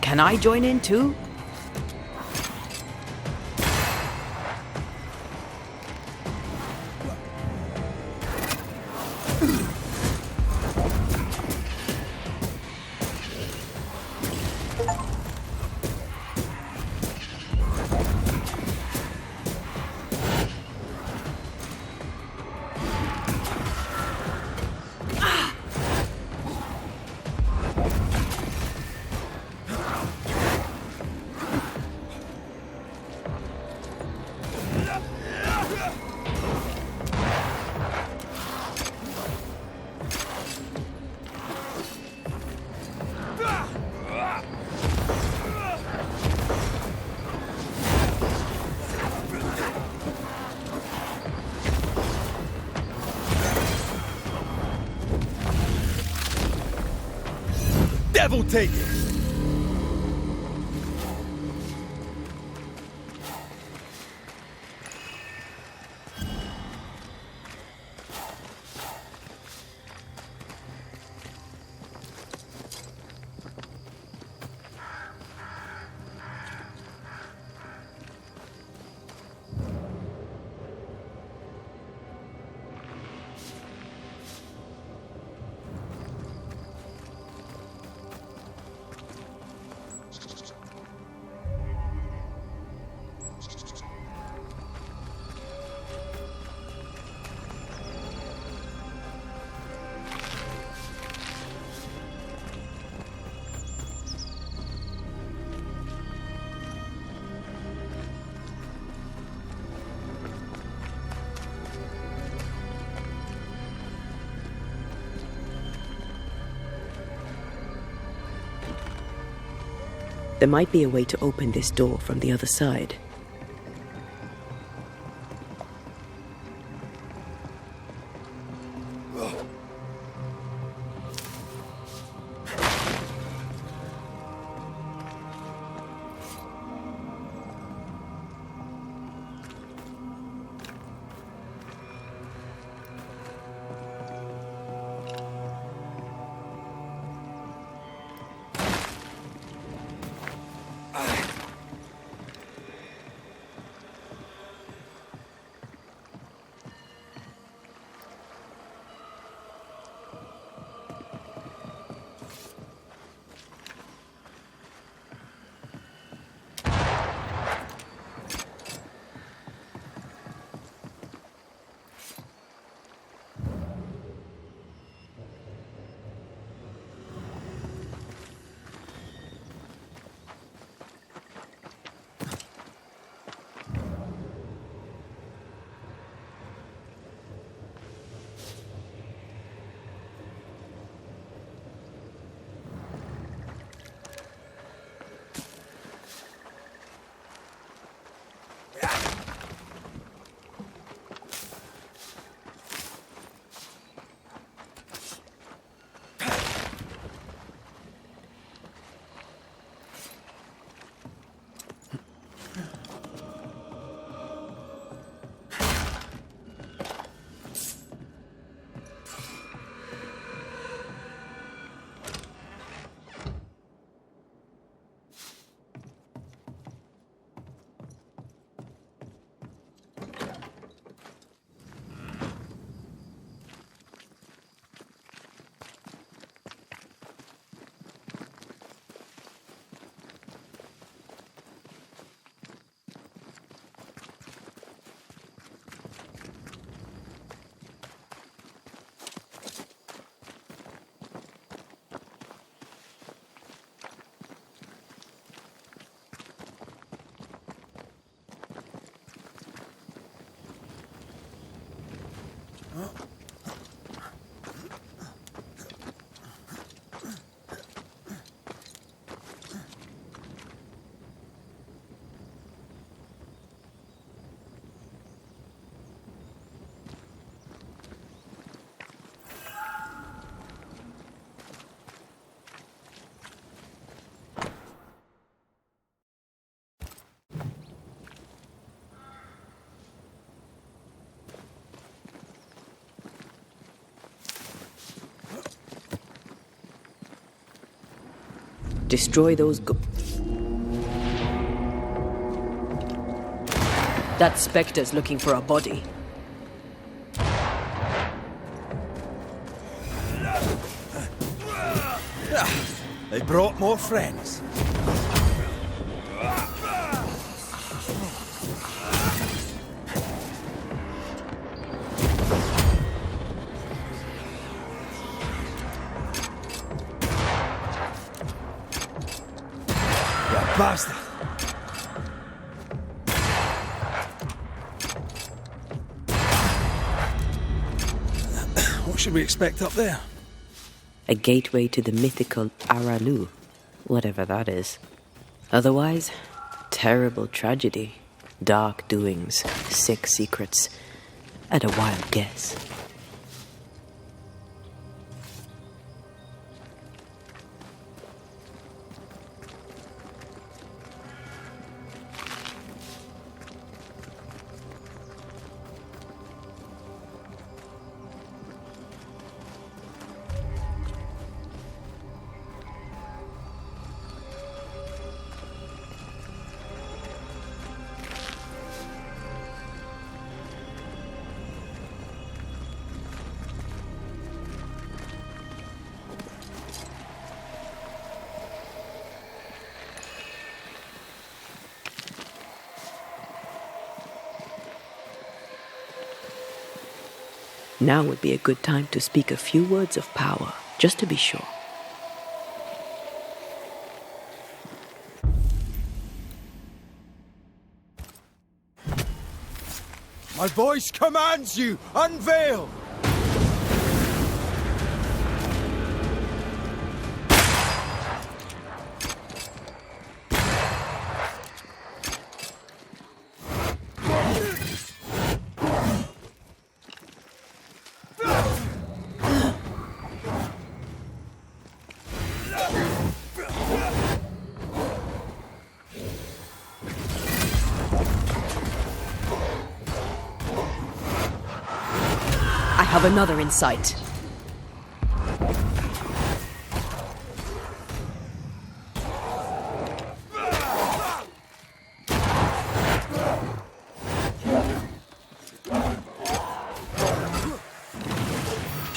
Can I join in too? Devil take it! There might be a way to open this door from the other side. Destroy those That spectre's looking for a body. They brought more friends. You bastard! What should we expect up there? a gateway to the mythical Aralu, whatever that is. Otherwise, terrible tragedy, dark doings, sick secrets, at a wild guess. Now would be a good time to speak a few words of power, just to be sure. My voice commands you! Unveil! I have another insight.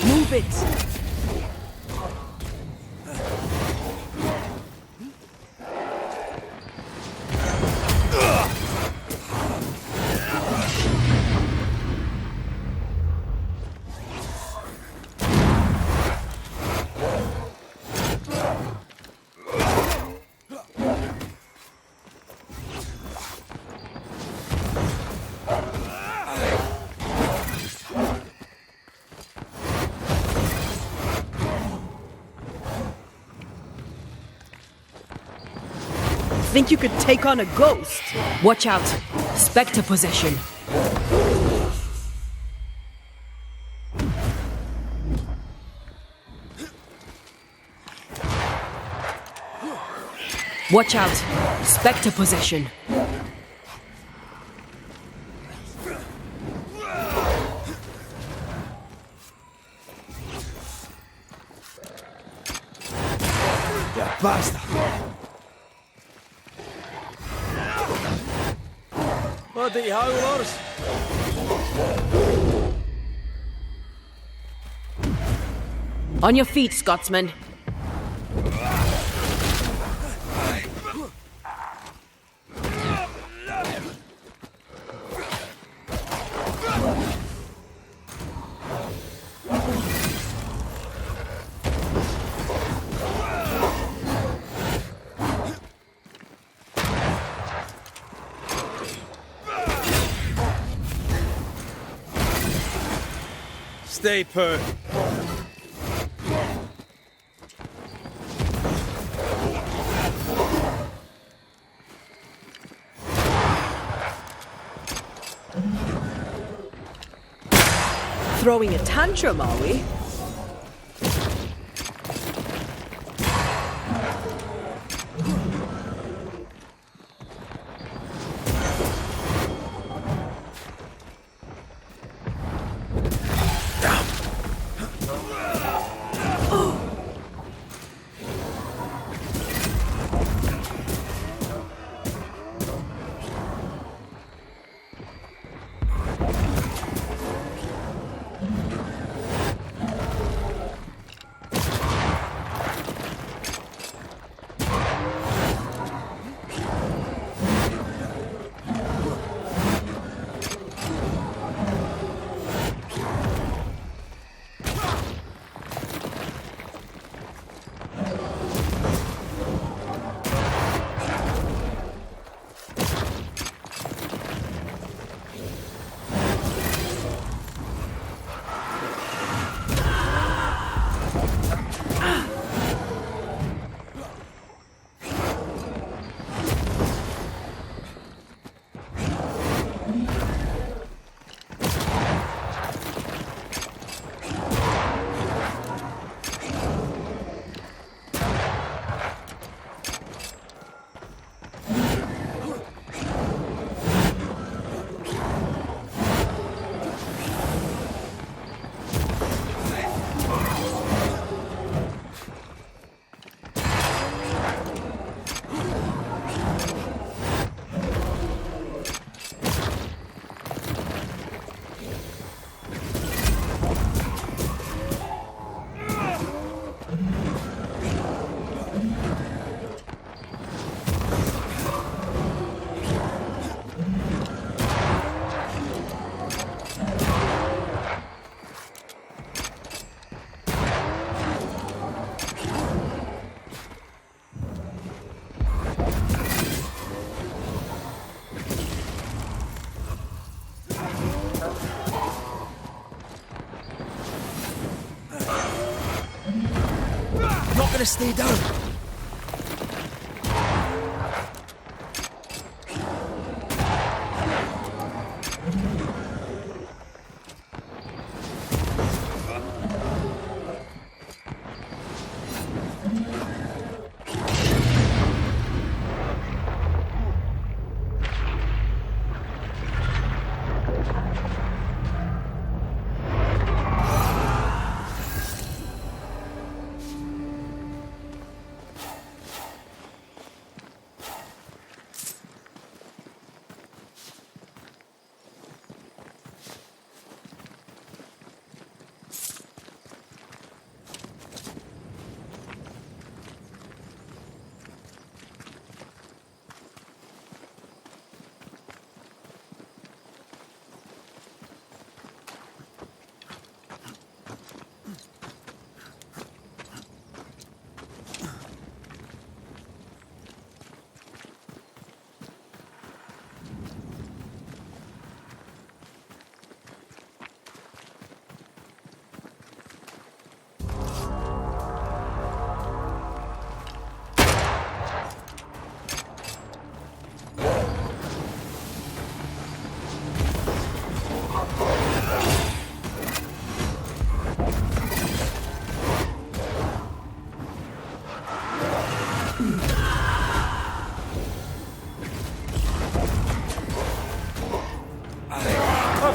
Move it! Think you could take on a ghost? Watch out! Spectre possession. Watch out! Spectre possession. You bastard! Bloody howlers! On your feet, Scotsman. Stay put. Throwing a tantrum, are we? Gonna stay down.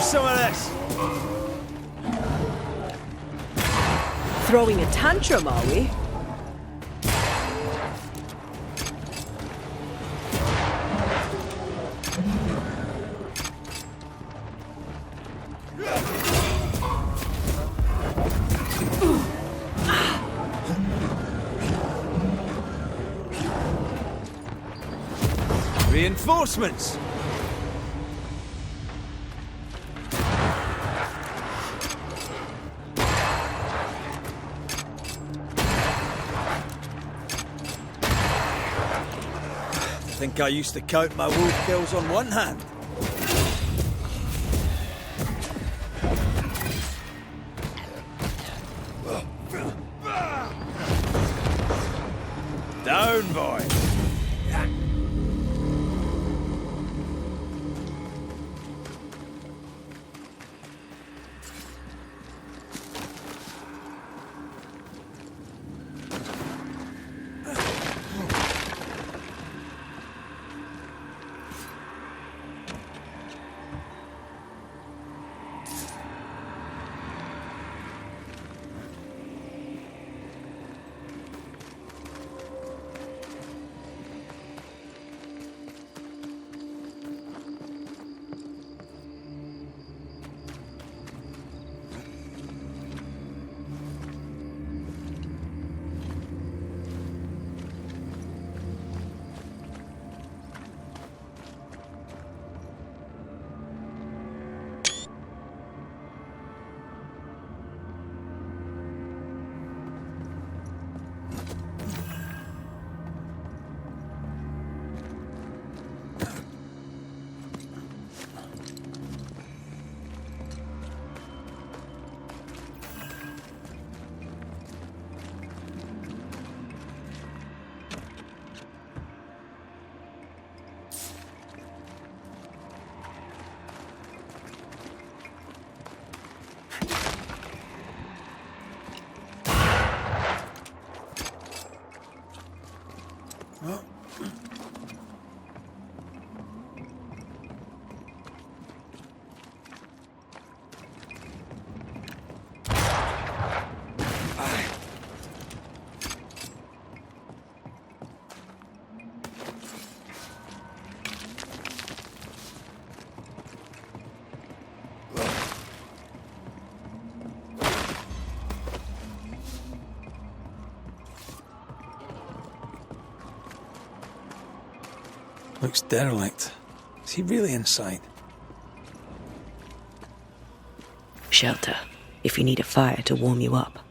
Some of this. Throwing a tantrum, are we? Reinforcements. I think I used to count my wolf kills on one hand. Down, boy. Looks derelict. Is he really inside? Shelter, if you need a fire to warm you up.